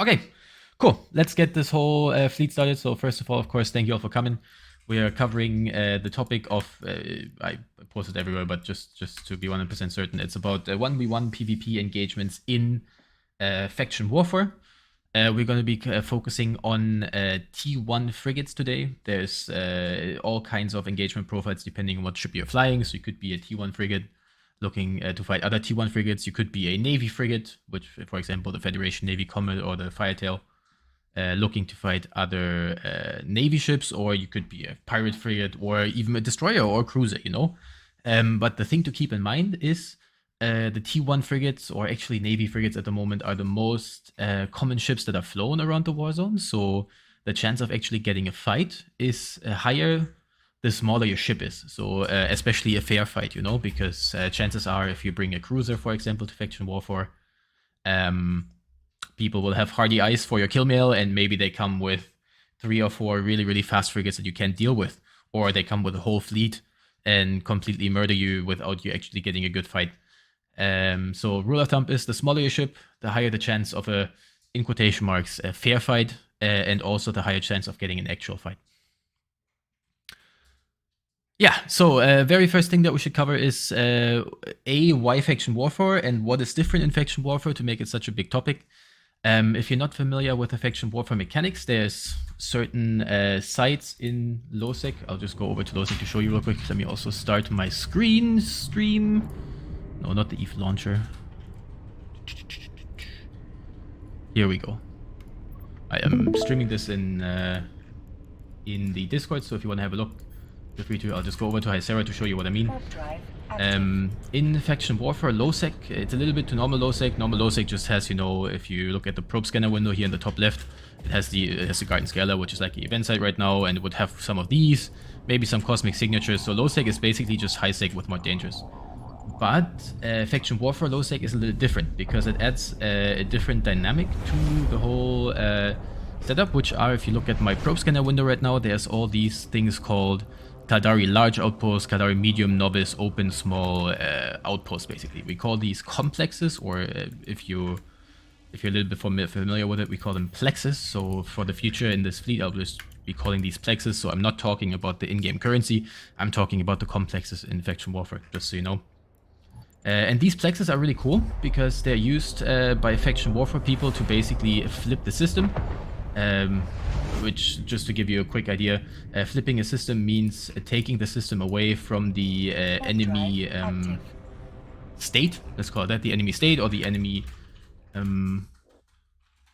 Okay, cool. Let's get this whole fleet started. So first of all, of course, thank you all for coming. We are covering the topic of, I posted everywhere, but just to be 100% certain, it's about 1v1 PvP engagements in faction warfare. We're going to be focusing on T1 frigates today. There's all kinds of engagement profiles depending on what ship you're flying. So you could be a T1 frigate looking to fight other T1 frigates. You could be a Navy frigate, which, for example, the Federation Navy Comet or the Firetail, looking to fight other Navy ships, or you could be a pirate frigate or even a destroyer or a cruiser, you know. But the thing to keep in mind is the T1 frigates, or actually Navy frigates at the moment, are the most common ships that are flown around the war zone. So the chance of actually getting a fight is higher the smaller your ship is. So especially a fair fight, you know, because chances are if you bring a cruiser, for example, to faction warfare, people will have hardy eyes for your kill mail, and maybe they come with 3 or 4 really, really fast frigates that you can't deal with, or they come with a whole fleet and completely murder you without you actually getting a good fight. So rule of thumb is the smaller your ship, the higher the chance of a, in quotation marks, a fair fight, and also the higher chance of getting an actual fight. Yeah, so very first thing that we should cover is why faction warfare and what is different in faction warfare to make it such a big topic. If you're not familiar with the faction warfare mechanics, there's certain sites in LowSec. I'll just go over to LowSec to show you real quick. Let me also start my stream. No, not the EVE launcher. Here we go. I am streaming this in the Discord, so if you want to have a look, feel free to. I'll just go over to Hysera to show you what I mean. In faction warfare, LowSec, it's a little bit to normal LowSec. Normal LowSec just has, you know, if you look at the probe scanner window here in the top left, it has the Garden Scalar, which is like the event site right now, and it would have some of these, maybe some cosmic signatures. So LowSec is basically just high-sec with more dangers. But faction warfare LowSec is a little different because it adds a different dynamic to the whole setup, which are, if you look at my probe scanner window right now, there's all these things called Kaldari large outpost, Kaldari medium, novice, open, small outposts. Basically, we call these complexes, or if you're a little bit familiar with it, we call them plexes. So for the future in this fleet, I'll just be calling these plexes. So I'm not talking about the in-game currency. I'm talking about the complexes in faction warfare, just so you know. And these plexes are really cool because they're used by faction warfare people to basically flip the system. Which, just to give you a quick idea, flipping a system means taking the system away from the enemy state. Let's call it that, the enemy state, or the enemy...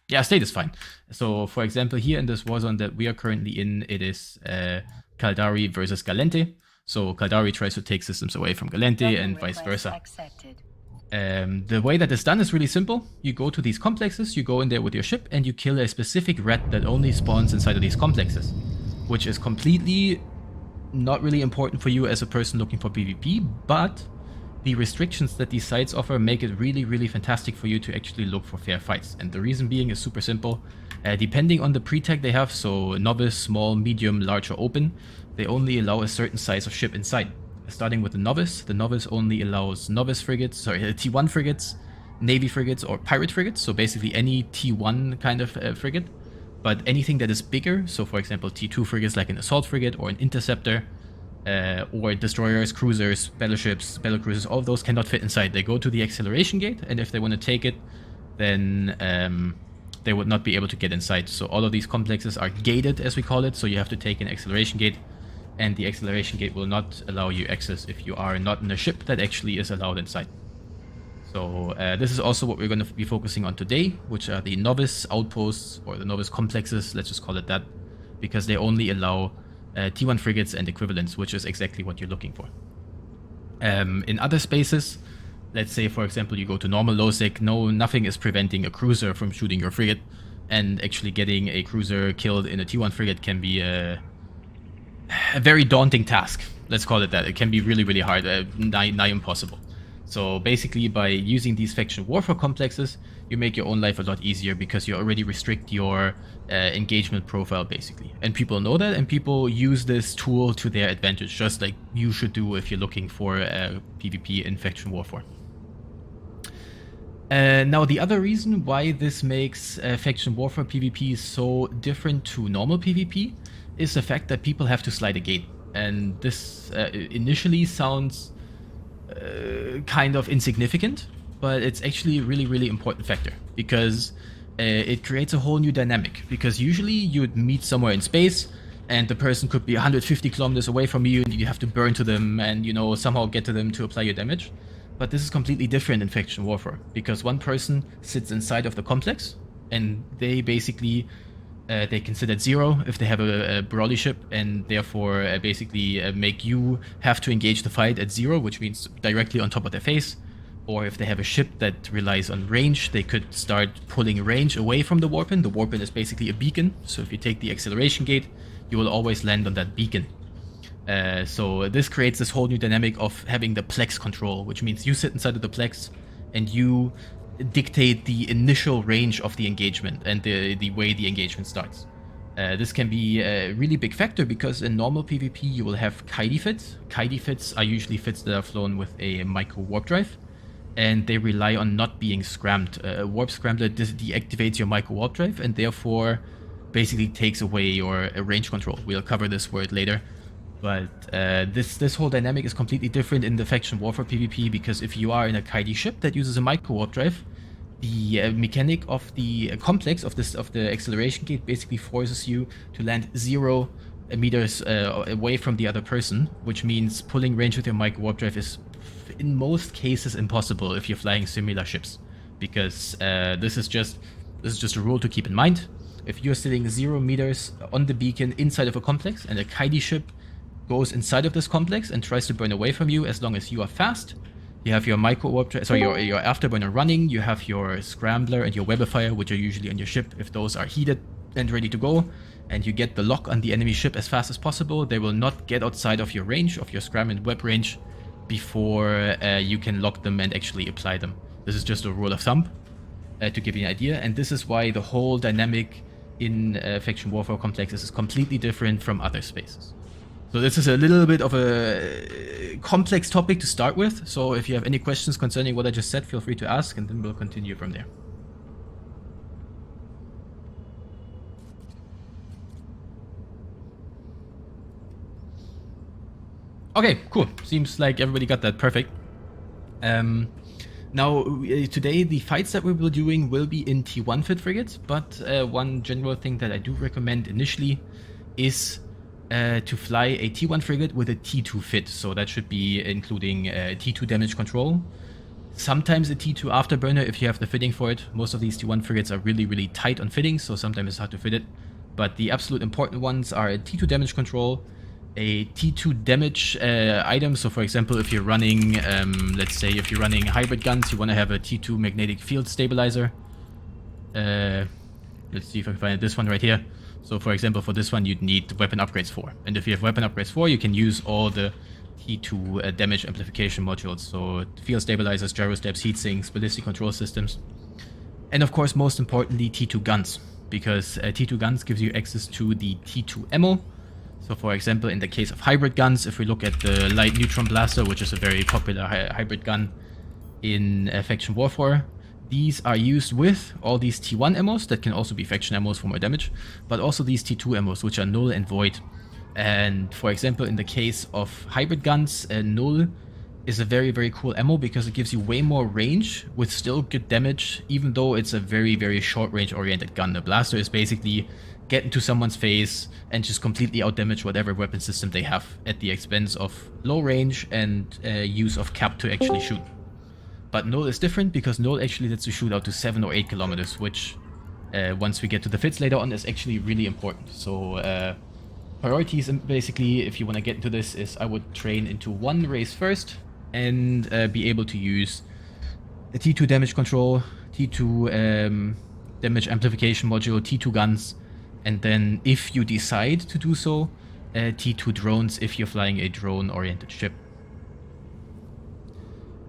yeah, state is fine. So, for example, here in this warzone that we are currently in, it is Kaldari versus Galente. So Kaldari tries to take systems away from Galente and vice versa. The way that it's done is really simple. You go to these complexes, you go in there with your ship, and you kill a specific rat that only spawns inside of these complexes, which is completely not really important for you as a person looking for PvP, but the restrictions that these sites offer make it really, really fantastic for you to actually look for fair fights. And the reason being is super simple. Depending on the pre-tag they have, so novice, small, medium, large, or open, they only allow a certain size of ship inside. Starting with the novice only allows novice frigates, sorry, T1 frigates, Navy frigates, or pirate frigates, so basically any T1 kind of frigate. But anything that is bigger, so for example T2 frigates like an assault frigate or an interceptor, or destroyers, cruisers, battleships, battlecruisers, all of those cannot fit inside. They go to the acceleration gate, and if they want to take it, then they would not be able to get inside. So all of these complexes are gated, as we call it, so you have to take an acceleration gate, and the acceleration gate will not allow you access if you are not in a ship that actually is allowed inside. So this is also what we're going to be focusing on today, which are the novice outposts, or the novice complexes, let's just call it that, because they only allow T1 frigates and equivalents, which is exactly what you're looking for. In other spaces, let's say for example you go to normal LowSec, nothing is preventing a cruiser from shooting your frigate, and actually getting a cruiser killed in a T1 frigate can be a very daunting task. Let's call it that. It can be really, really hard, nigh impossible. So basically, by using these faction warfare complexes, you make your own life a lot easier because you already restrict your engagement profile, basically. And people know that, and people use this tool to their advantage, just like you should do if you're looking for PvP in faction warfare. Now, the other reason why this makes faction warfare PvP so different to normal PvP is the fact that people have to slide a gate. And this initially sounds kind of insignificant, but it's actually a really, really important factor because it creates a whole new dynamic. Because usually you would meet somewhere in space and the person could be 150 kilometers away from you and you have to burn to them and, you know, somehow get to them to apply your damage. But this is completely different in faction warfare because one person sits inside of the complex and they basically they can sit at 0 if they have a Brawly ship and therefore basically make you have to engage the fight at 0, which means directly on top of their face. Or if they have a ship that relies on range, they could start pulling range away from the warpin. The warpin is basically a beacon, so if you take the acceleration gate, you will always land on that beacon. So this creates this whole new dynamic of having the Plex control, which means you sit inside of the Plex and you dictate the initial range of the engagement and the way the engagement starts. This can be a really big factor because in normal PvP you will have Kiting fits. Kiting fits are usually fits that are flown with a micro warp drive, and they rely on not being scrammed. A warp scrambler deactivates your micro warp drive and therefore basically takes away your range control. We'll cover this word later. But this whole dynamic is completely different in the faction warfare PvP because if you are in a Kiting ship that uses a micro warp drive, the mechanic of the complex of the acceleration gate basically forces you to land 0 meters away from the other person, which means pulling range with your micro warp drive is in most cases impossible if you're flying similar ships, because this is just a rule to keep in mind. If you're sitting 0 meters on the beacon inside of a complex and a Kiting ship goes inside of this complex and tries to burn away from you, as long as you are fast, you have your micro warp drive, sorry, your afterburner running, you have your scrambler and your webifier, which are usually on your ship. If those are heated and ready to go, and you get the lock on the enemy ship as fast as possible, they will not get outside of your range, of your scram and web range, before you can lock them and actually apply them. This is just a rule of thumb to give you an idea, and this is why the whole dynamic in faction warfare complexes is completely different from other spaces. So this is a little bit of a complex topic to start with, so if you have any questions concerning what I just said, feel free to ask, and then we'll continue from there. Okay, cool. Seems like everybody got that perfect. Now, today the fights that we will be doing will be in T1 fit frigates, but one general thing that I do recommend initially is to fly a T1 frigate with a T2 fit, so that should be including T2 damage control. Sometimes a T2 afterburner if you have the fitting for it. Most of these T1 frigates are really, really tight on fittings, so sometimes it's hard to fit it. But the absolute important ones are a T2 damage control, a T2 damage item. So for example, if you're running, let's say if you're running hybrid guns, you want to have a T2 magnetic field stabilizer. Let's see if I can find this one right here. So for example, for this one, you'd need weapon upgrades 4. And if you have weapon upgrades 4, you can use all the T2 damage amplification modules. So field stabilizers, gyro steps, heat sinks, ballistic control systems. And of course, most importantly, T2 guns. Because T2 guns gives you access to the T2 ammo. So for example, in the case of hybrid guns, if we look at the light neutron blaster, which is a very popular hybrid gun in faction warfare, these are used with all these T1 ammos that can also be faction ammos for more damage, but also these T2 ammos, which are null and void. And for example, in the case of hybrid guns, null is a very, very cool ammo because it gives you way more range with still good damage, even though it's a very, very short range oriented gun. The blaster is basically get into someone's face and just completely outdamage whatever weapon system they have at the expense of low range and use of cap to actually shoot. But null is different because null actually lets you shoot out to 7 or 8 kilometers, which once we get to the fits later on is actually really important. So priorities basically, if you want to get into this, is I would train into one race first and be able to use the T2 damage control, T2 damage amplification module, T2 guns, and then if you decide to do so, T2 drones if you're flying a drone-oriented ship.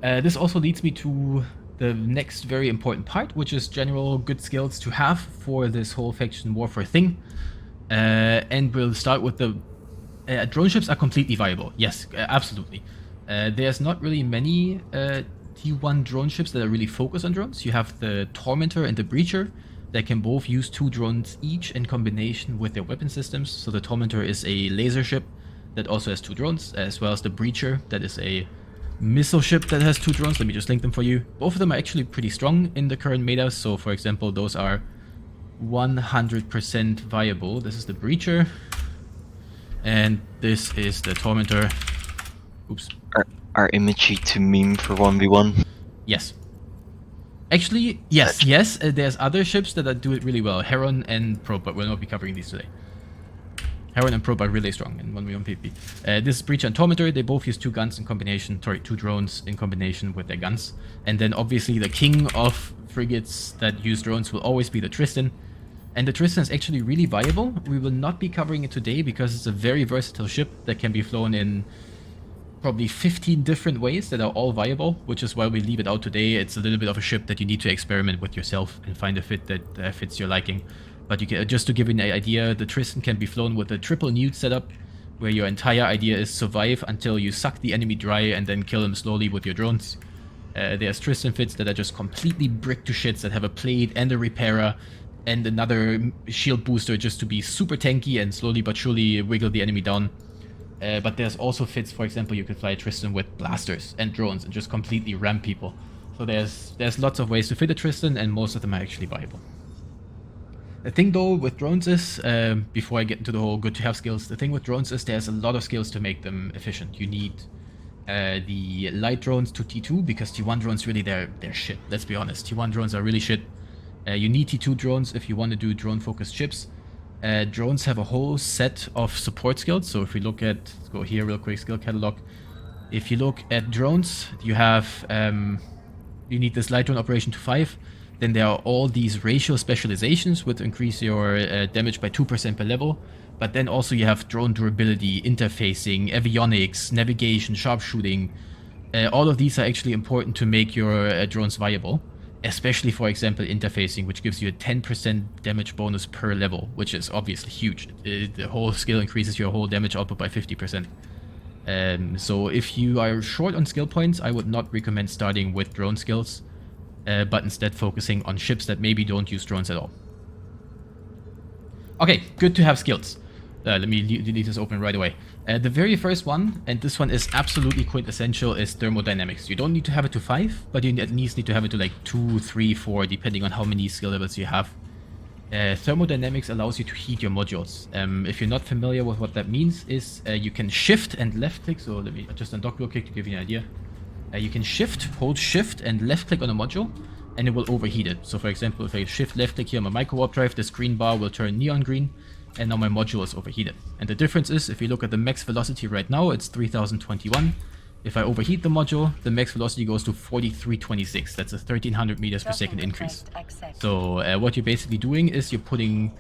This also leads me to the next very important part, which is general good skills to have for this whole faction warfare thing. And we'll start with the drone ships are completely viable. Yes, absolutely. There's not really many T1 drone ships that are really focused on drones. You have the Tormentor and the Breacher that can both use 2 drones each in combination with their weapon systems. So the Tormentor is a laser ship that also has 2 drones, as well as the Breacher that is a missile ship that has 2 drones. Let me just link them for you. Both of them are actually pretty strong in the current meta. So for example, those are 100% viable. This is the Breacher, and this is the Tormentor. Oops. Are Imagey to meme for 1v1? Yes. Actually, yes. There's other ships that do it really well. Heron and Probe, but we'll not be covering these today. Heron and Probe are really strong in 1v1 PvP. This is Breacher and Tormentor. They both use 2 guns in combination. Sorry, 2 drones in combination with their guns. And then obviously the king of frigates that use drones will always be the Tristan. And the Tristan is actually really viable. We will not be covering it today because it's a very versatile ship that can be flown in probably 15 different ways that are all viable, which is why we leave it out today. It's a little bit of a ship that you need to experiment with yourself and find a fit that fits your liking. But you can, just to give you an idea, the Tristan can be flown with a triple nude setup, where your entire idea is survive until you suck the enemy dry and then kill him slowly with your drones. There's Tristan fits that are just completely brick to shits, that have a plate and a repairer and another shield booster just to be super tanky and slowly but surely wiggle the enemy down. But there's also fits, for example, you could fly Tristan with blasters and drones and just completely ram people. So there's lots of ways to fit a Tristan, and most of them are actually viable. The thing though with drones is, before I get into the whole good to have skills, the thing with drones is there's a lot of skills to make them efficient. You need the light drones to T2, because T1 drones really, they're shit, let's be honest. T1 drones are really shit. You need T2 drones if you want to do drone focused ships. Drones have a whole set of support skills. So if we look at, let's go here real quick, skill catalog. If you look at drones, you have, you need this light drone operation to 5. Then there are all these ratio specializations which increase your damage by 2% per level. But then also you have drone durability, interfacing, avionics, navigation, sharpshooting. All of these are actually important to make your drones viable. Especially, for example, interfacing, which gives you a 10% damage bonus per level, which is obviously huge. The whole skill increases your whole damage output by 50%. So if you are short on skill points, I would not recommend starting with drone skills, but instead focusing on ships that maybe don't use drones at all. Okay, good to have skills. Let me leave this open right away. The very first one, and this one is absolutely quintessential, is Thermodynamics. You don't need to have it to 5, but you at least need to have it to like 2, 3, 4, depending on how many skill levels you have. Thermodynamics allows you to heat your modules. If you're not familiar with what that means, is you can shift and left click. So let me just undock real quick to give you an idea. You can hold shift and left click on a module, and it will overheat it. So for example, if I shift left click here on my micro warp drive, this green bar will turn neon green, and now my module is overheated. And the difference is, if you look at the max velocity right now, it's 3021. If I overheat the module, the max velocity goes to 4326. That's a 1300 meters per second increase. So what you're basically doing is you're putting,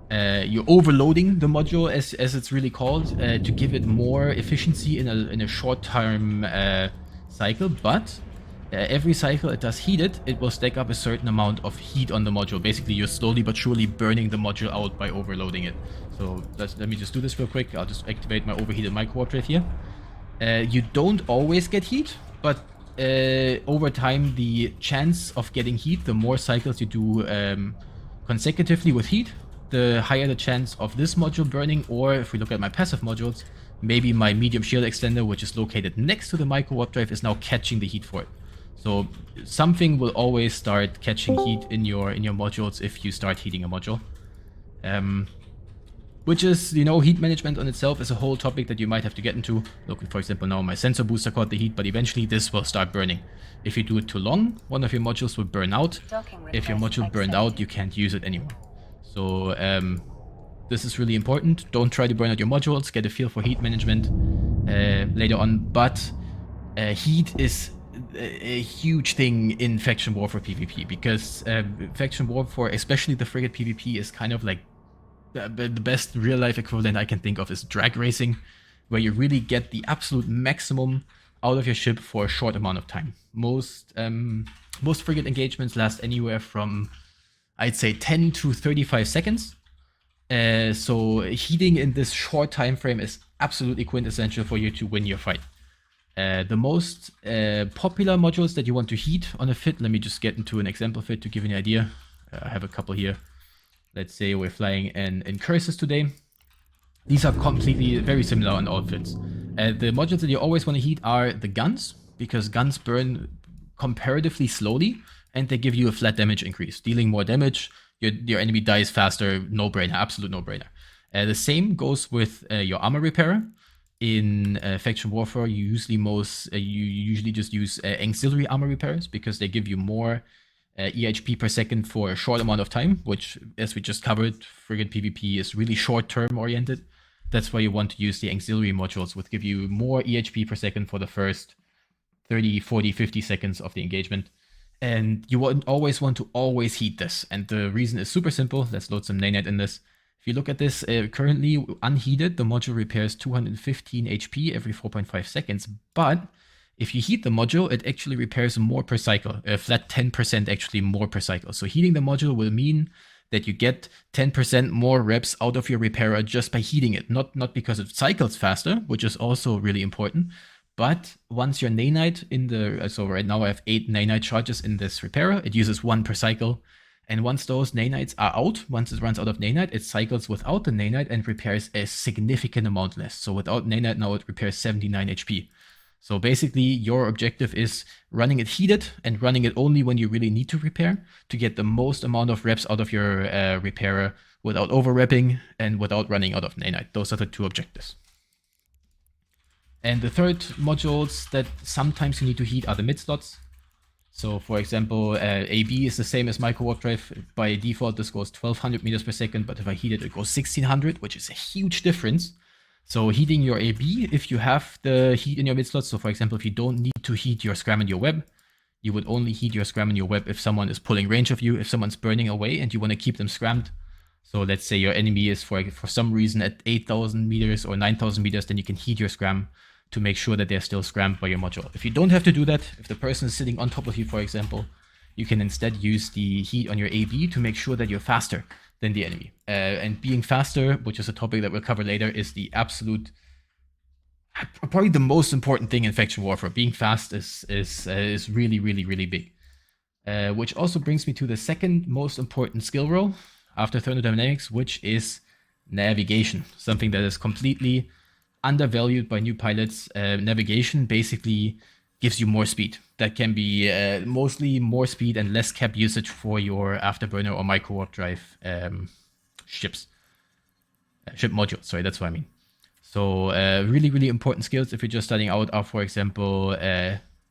you're overloading the module, as it's really called, to give it more efficiency in a short term cycle. But every cycle it does heat it will stack up a certain amount of heat on the module. Basically, you're slowly but surely burning the module out by overloading it. So let me just do this real quick. I'll just activate my overheated micro warp drive here. You don't always get heat, but over time the chance of getting heat, the more cycles you do consecutively with heat, the higher the chance of this module burning. Or if we look at my passive modules, maybe my medium shield extender, which is located next to the micro warp drive, is now catching the heat for it. So something will always start catching heat in your modules if you start heating a module. Which is, you know, heat management on itself is a whole topic that you might have to get into. Look, for example, now my sensor booster caught the heat, but eventually this will start burning. If you do it too long, one of your modules will burn out. If your module burned out, you can't use it anymore. So this is really important. Don't try to burn out your modules. Get a feel for heat management later on. But heat is a huge thing in faction warfare PvP, because faction warfare, especially the frigate PvP, is kind of like the best real life equivalent I can think of is drag racing, where you really get the absolute maximum out of your ship for a short amount of time. Most frigate engagements last anywhere from, I'd say, 10 to 35 seconds. So heating in this short time frame is absolutely quintessential for you to win your fight. The most popular modules that you want to heat on a fit, let me just get into an example fit to give you an idea. I have a couple here. Let's say we're flying in Curses today. These are completely very similar on all fits. The modules that you always want to heat are the guns, because guns burn comparatively slowly and they give you a flat damage increase. Dealing more damage, your enemy dies faster, no-brainer, absolute no-brainer. The same goes with your armor repairer. In faction warfare, you usually just use auxiliary armor repairers because they give you more EHP per second for a short amount of time, which, as we just covered, frigate PvP is really short-term oriented. That's why you want to use the auxiliary modules, which give you more EHP per second for the first 30, 40, 50 seconds of the engagement. And you always want to heat this. And the reason is super simple. Let's load some nanite in this. If you look at this, currently unheated, the module repairs 215 HP every 4.5 seconds. But if you heat the module, it actually repairs more per cycle, a flat 10% actually more per cycle. So heating the module will mean that you get 10% more reps out of your repairer just by heating it. Not because it cycles faster, which is also really important, but once your nanite in the, so right now I have 8 nanite charges in this repairer, it uses 1 per cycle. And once those nanites are out, once it runs out of nanite, it cycles without the nanite and repairs a significant amount less. So without nanite now it repairs 79 HP. So basically your objective is running it heated and running it only when you really need to repair to get the most amount of reps out of your repairer without over repping and without running out of nanite. Those are the 2 objectives. And the third modules that sometimes you need to heat are the mid slots. So for example, AB is the same as micro warp drive. By default, this goes 1200 meters per second, but if I heat it, it goes 1600, which is a huge difference. So heating your AB, if you have the heat in your mid slots, so for example, if you don't need to heat your scram and your web, you would only heat your scram and your web if someone is pulling range of you, if someone's burning away and you want to keep them scrammed. So let's say your enemy is for some reason at 8,000 meters or 9,000 meters, then you can heat your scram to make sure that they're still scrammed by your module. If you don't have to do that, if the person is sitting on top of you, for example, you can instead use the heat on your AB to make sure that you're faster than the enemy. And being faster, which is a topic that we'll cover later, is the absolute, probably the most important thing in faction warfare. Being fast is really, really, really big. Which also brings me to the second most important skill role after Thermodynamics, which is navigation. Something that is completely undervalued by new pilots. Navigation basically gives you more speed. That can be mostly more speed and less cap usage for your afterburner or micro warp drive ships. Ship modules, sorry, that's what I mean. So really, really important skills if you're just starting out are, for example,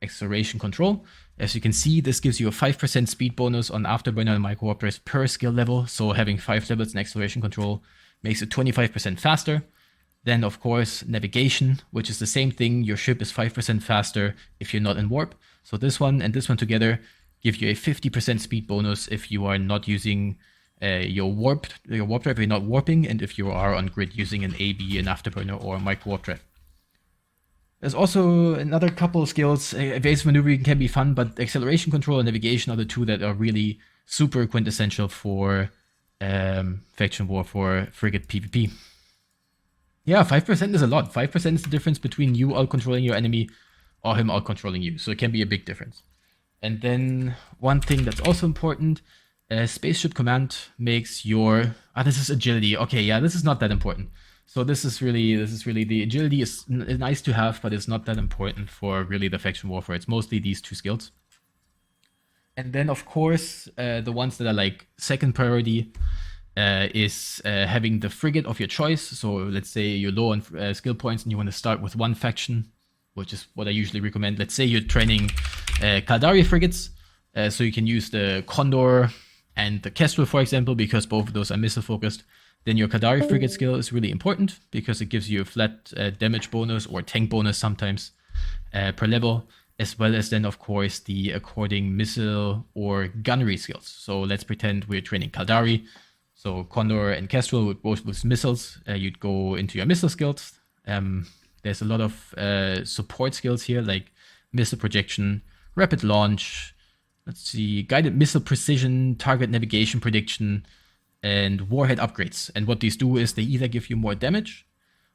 acceleration control. As you can see, this gives you a 5% speed bonus on afterburner and micro warp drives per skill level. So having 5 levels in acceleration control makes it 25% faster. Then, of course, navigation, which is the same thing. Your ship is 5% faster if you're not in warp. So this one and this one together give you a 50% speed bonus if you are not using your warp drive, if you're not warping, and if you are on grid using an AB, an afterburner, or a micro warp drive. There's also another couple of skills. Evasive maneuvering can be fun, but acceleration control and navigation are the 2 that are really super quintessential for faction war for frigate PvP. Yeah, 5% is a lot. 5% is the difference between you out-controlling your enemy or him out-controlling you. So it can be a big difference. And then one thing that's also important, spaceship command makes your... this is agility. Okay, yeah, this is not that important. So this is really the agility is nice to have, but it's not that important for really the faction warfare. It's mostly these 2 skills. And then, of course, the ones that are like second priority is having the frigate of your choice. So let's say you're low on skill points and you want to start with one faction, which is what I usually recommend. Let's say you're training Kaldari frigates, so you can use the Condor and the Kestrel, for example, because both of those are missile focused. Then your Kaldari frigate skill is really important because it gives you a flat damage bonus or tank bonus sometimes per level, as well as then, of course, the according missile or gunnery skills. So let's pretend we're training Kaldari. So Condor and Kestrel would both with missiles. You'd go into your missile skills. There's a lot of support skills here, like missile projection, rapid launch, let's see, guided missile precision, target navigation prediction, and warhead upgrades. And what these do is they either give you more damage,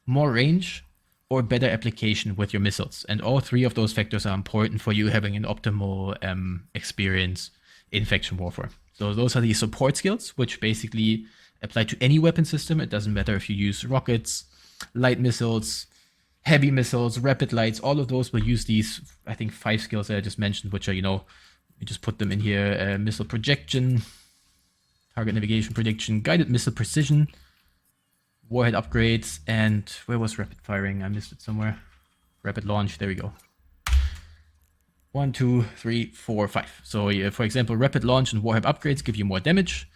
more range, or better application with your missiles. And all three of those factors are important for you having an optimal experience in faction warfare. So those are the support skills, which basically apply to any weapon system. It doesn't matter if you use rockets, light missiles, heavy missiles, rapid lights, all of those will use these, I think, 5 skills that I just mentioned, which are, you just put them in here. Missile projection, target navigation prediction, guided missile precision, warhead upgrades, and where was rapid firing? I missed it somewhere. Rapid launch, there we go. 1, 2, 3, 4, 5. So for example, rapid launch and warhead upgrades give you more damage.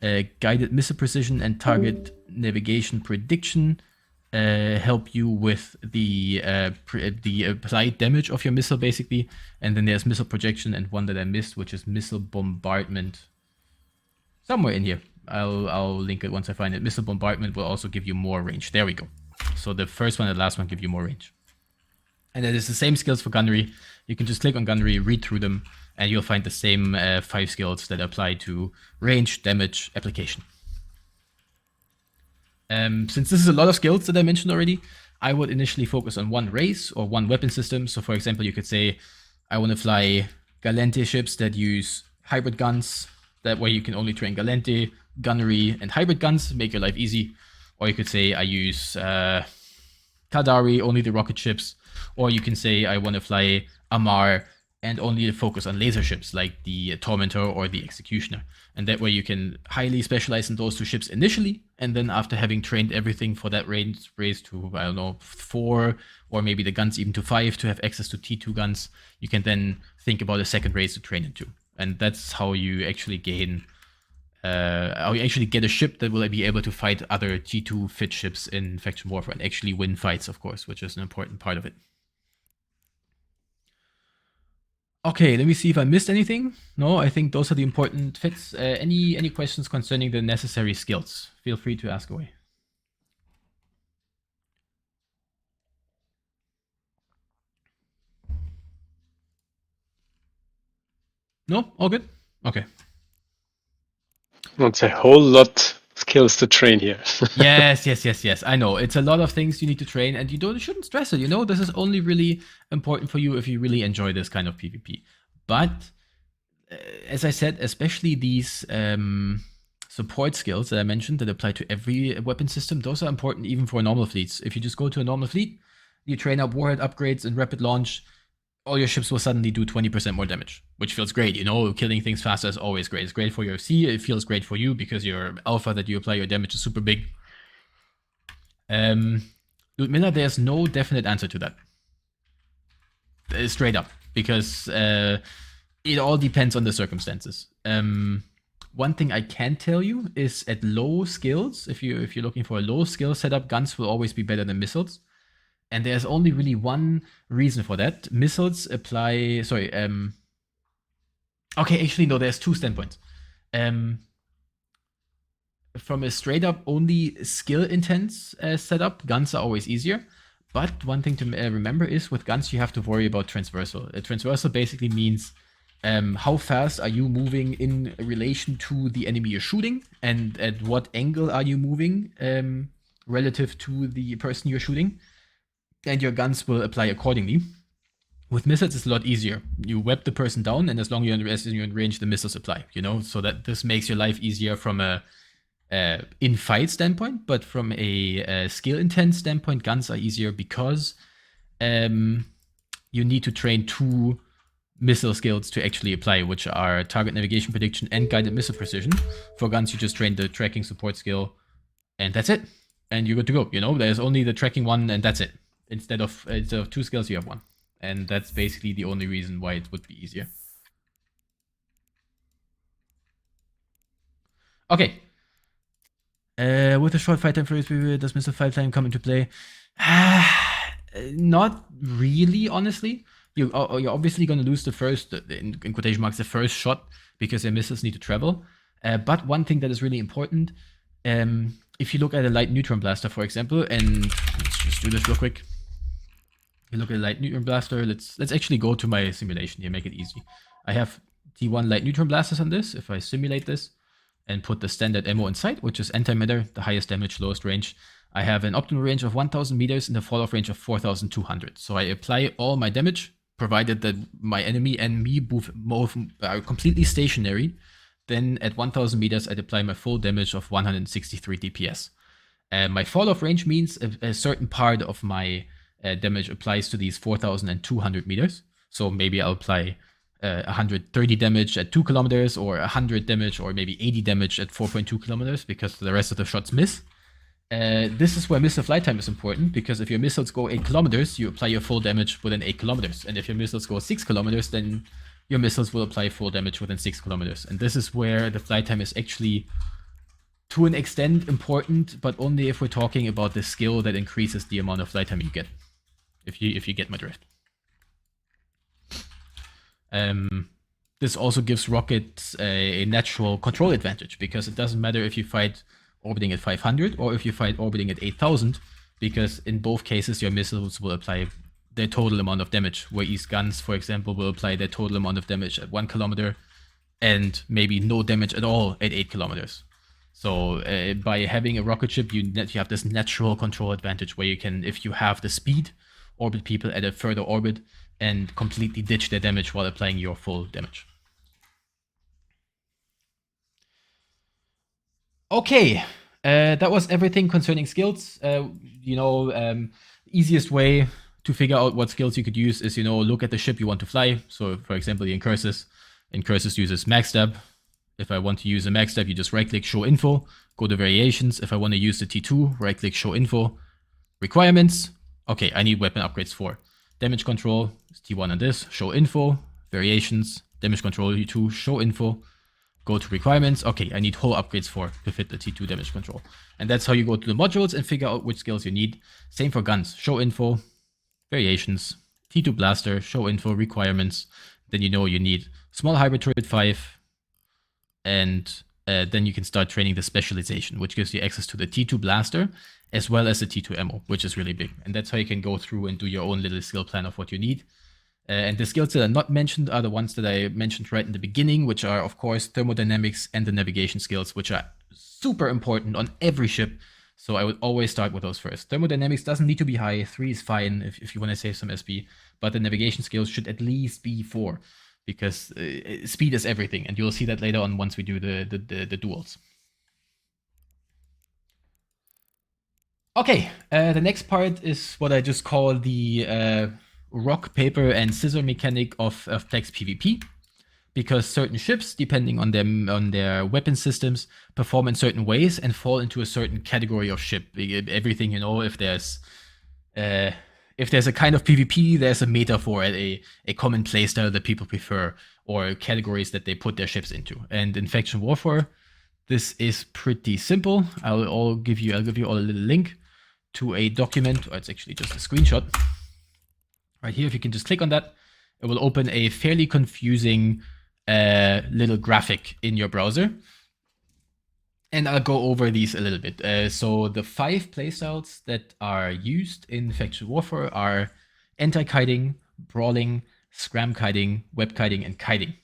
Guided missile precision and target navigation prediction help you with the applied damage of your missile, basically. And then there's missile projection and one that I missed, which is missile bombardment. Somewhere in here. I'll link it once I find it. Missile bombardment will also give you more range. There we go. So the first one and the last one give you more range. And it is the same skills for gunnery. You can just click on gunnery, read through them, and you'll find the same 5 skills that apply to range, damage, application. Since this is a lot of skills that I mentioned already, I would initially focus on one race or one weapon system. So for example, you could say, I want to fly Galente ships that use hybrid guns. That way you can only train Galente, gunnery, and hybrid guns, make your life easy. Or you could say, I use Kaldari, only the rocket ships. Or you can say, I want to fly Amar and only focus on laser ships like the Tormentor or the Executioner. And that way you can highly specialize in those 2 ships initially, and then after having trained everything for that range, raise to, I don't know, 4, or maybe the guns even to 5 to have access to T2 guns, you can then think about a second race to train into. And that's how you actually gain, how you actually get a ship that will be able to fight other T2 fit ships in faction warfare and actually win fights, of course, which is an important part of it. Okay, let me see if I missed anything. No, I think those are the important fits. Any questions concerning the necessary skills? Feel free to ask away. No? All good? Okay. It's a whole lot of skills to train here. Yes. I know. It's a lot of things you need to train, and you shouldn't stress it. This is only really important for you if you really enjoy this kind of PvP. But as I said, especially these support skills that I mentioned that apply to every weapon system, those are important even for normal fleets. If you just go to a normal fleet, you train up warhead upgrades and rapid launch, all your ships will suddenly do 20% more damage, which feels great. Killing things faster is always great. It's great for your C. It feels great for you because your alpha that you apply, your damage is super big. Ludmilla, there's no definite answer to that. Straight up, because it all depends on the circumstances. One thing I can tell you is at low skills, if you're looking for a low skill setup, guns will always be better than missiles. And there's only really one reason for that. Missiles apply, okay, actually, no, there's 2 standpoints. From a straight up only skill intense setup, guns are always easier. But one thing to remember is with guns, you have to worry about transversal. Transversal basically means how fast are you moving in relation to the enemy you're shooting, and at what angle are you moving relative to the person you're shooting. And your guns will apply accordingly. With missiles, it's a lot easier. You web the person down, and as long as you're in range, the missiles apply, so that this makes your life easier from a in-fight standpoint, but from a skill-intense standpoint, guns are easier because you need to train 2 missile skills to actually apply, which are target navigation prediction and guided missile precision. For guns, you just train the tracking support skill, and that's it. And you're good to go, There's only the tracking one, and that's it. Instead of 2 skills, you have 1. And that's basically the only reason why it would be easier. Okay. With a short fight time for does missile fight time come into play? Not really, honestly. You're obviously going to lose the first, in quotation marks, the first shot because your missiles need to travel. But one thing that is really important, if you look at a light neutron blaster, for example, and let's just do this real quick. You look at a light neutron blaster. Let's actually go to my simulation here, make it easy. I have T1 light neutron blasters on this. If I simulate this and put the standard ammo inside, which is anti-matter, the highest damage, lowest range, I have an optimal range of 1000 meters and a fall-off range of 4200. So I apply all my damage, provided that my enemy and me both are completely stationary. Then at 1000 meters, I'd apply my full damage of 163 DPS. My fall-off range means a certain part of my damage applies to these 4200 meters. So maybe I'll apply 130 damage at 2 kilometers, or 100 damage, or maybe 80 damage at 4.2 kilometers, because the rest of the shots miss. This is where missile flight time is important, because if your missiles go 8 kilometers, you apply your full damage within 8 kilometers. And if your missiles go 6 kilometers, then your missiles will apply full damage within 6 kilometers. And this is where the flight time is actually, to an extent, important, but only if we're talking about the skill that increases the amount of flight time you get. If you get my drift. This also gives rockets a natural control advantage, because it doesn't matter if you fight orbiting at 500 or if you fight orbiting at 8000, because in both cases your missiles will apply their total amount of damage, whereas guns, for example, will apply their total amount of damage at 1 kilometer and maybe no damage at all at 8 kilometers. So by having a rocket ship, you have this natural control advantage where you can, if you have the speed, orbit people at a further orbit and completely ditch their damage while applying your full damage. Okay, that was everything concerning skills. Easiest way to figure out what skills you could use is, look at the ship you want to fly. So, for example, the Incursus. Incursus uses Mag Stab. If I want to use a Mag Stab, you just right-click, Show Info, go to Variations. If I want to use the T2, right-click, Show Info. Requirements. Okay, I need weapon upgrades 4. Damage control is T1 on this, Show Info. Variations, damage control T2, Show Info. Go to requirements. Okay, I need hull upgrades 4 to fit the T2 damage control. And that's how you go to the modules and figure out which skills you need. Same for guns. Show info, variations, T2 blaster, show info, requirements. Then you need small hybrid turret 5. And then you can start training the specialization, which gives you access to the T2 blaster as well as the T2 ammo, which is really big. And that's how you can go through and do your own little skill plan of what you need. And the skills that are not mentioned are the ones that I mentioned right in the beginning, which are, of course, thermodynamics and the navigation skills, which are super important on every ship. So I would always start with those first. Thermodynamics doesn't need to be high. 3 is fine if you want to save some SP. But the navigation skills should at least be 4, because speed is everything. And you'll see that later on once we do the duels. Okay, the next part is what I just call the rock, paper, and scissor mechanic of Plex PvP, because certain ships, depending on their weapon systems, perform in certain ways and fall into a certain category of ship. Everything, if there's a kind of PvP, there's a meta for it, a common playstyle that people prefer, or categories that they put their ships into. And in Faction Warfare, this is pretty simple. I'll give you all a little link to a document, or it's actually just a screenshot. Right here, if you can just click on that, it will open a fairly confusing little graphic in your browser. And I'll go over these a little bit. So the 5 playstyles that are used in Faction Warfare are Anti-Kiting, Brawling, Scram Kiting, Web Kiting, and Kiting.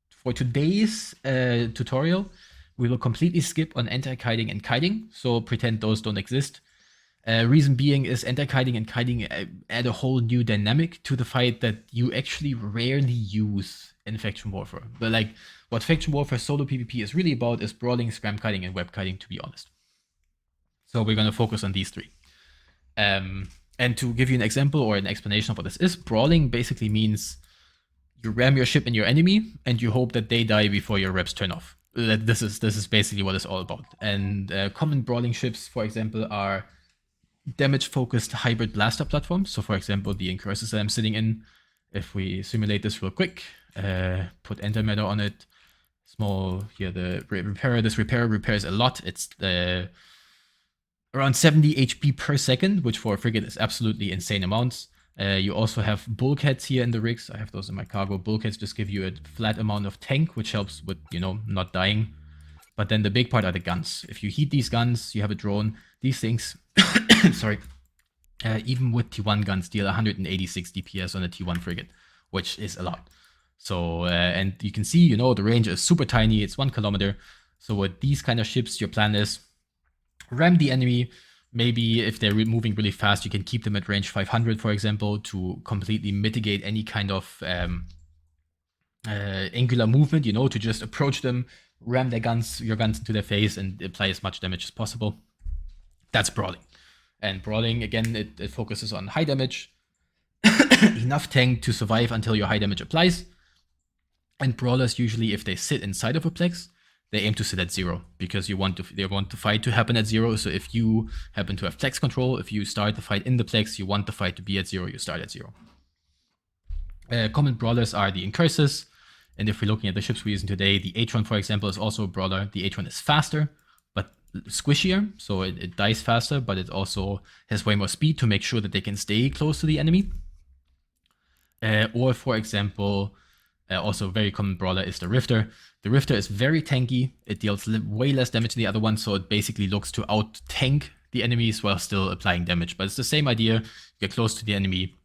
For today's tutorial, we will completely skip on Anti-Kiting and Kiting, so pretend those don't exist. Reason being is Anti-Kiting and Kiting add a whole new dynamic to the fight that you actually rarely use in Faction Warfare. But like, what Faction Warfare solo PvP is really about is Brawling, Scram Kiting, and Web Kiting, to be honest. So we're going to focus on these 3. And to give you an example or an explanation of what this is, Brawling basically means you ram your ship in your enemy and you hope that they die before your reps turn off. This is basically what it's all about. And common Brawling ships, for example, are damage-focused hybrid blaster platforms. So, for example, the Incursus that I'm sitting in, if we simulate this real quick, put antimatter on it, small, here, the repairer, this repairer repairs a lot. It's around 70 HP per second, which for a frigate is absolutely insane amounts. You also have bulkheads here in the rigs. I have those in my cargo. Bulkheads just give you a flat amount of tank, which helps with, not dying. But then the big part are the guns. If you heat these guns, you have a drone. These things, sorry, even with T1 guns, deal 186 DPS on a T1 frigate, which is a lot. So, and you can see, the range is super tiny. It's 1 kilometer. So with these kind of ships, your plan is ram the enemy. Maybe if they're moving really fast, you can keep them at range 500, for example, to completely mitigate any kind of angular movement, to just approach them, ram your guns into their face, and apply as much damage as possible. That's Brawling. And Brawling, again, it focuses on high damage, enough tank to survive until your high damage applies. And Brawlers, usually, if they sit inside of a Plex, they aim to sit at 0, because they want the fight to happen at 0. So if you happen to have Plex control, if you start the fight in the Plex, you want the fight to be at 0, you start at 0. Common Brawlers are the Incursus. And if we're looking at the ships we're using today, the Atron, for example, is also a Brawler. The Atron is faster, but squishier, so it dies faster, but it also has way more speed to make sure that they can stay close to the enemy. Or, for example, also a very common Brawler is the Rifter. The Rifter is very tanky. It deals way less damage than the other one, so it basically looks to out-tank the enemies while still applying damage. But it's the same idea. You get close to the enemy,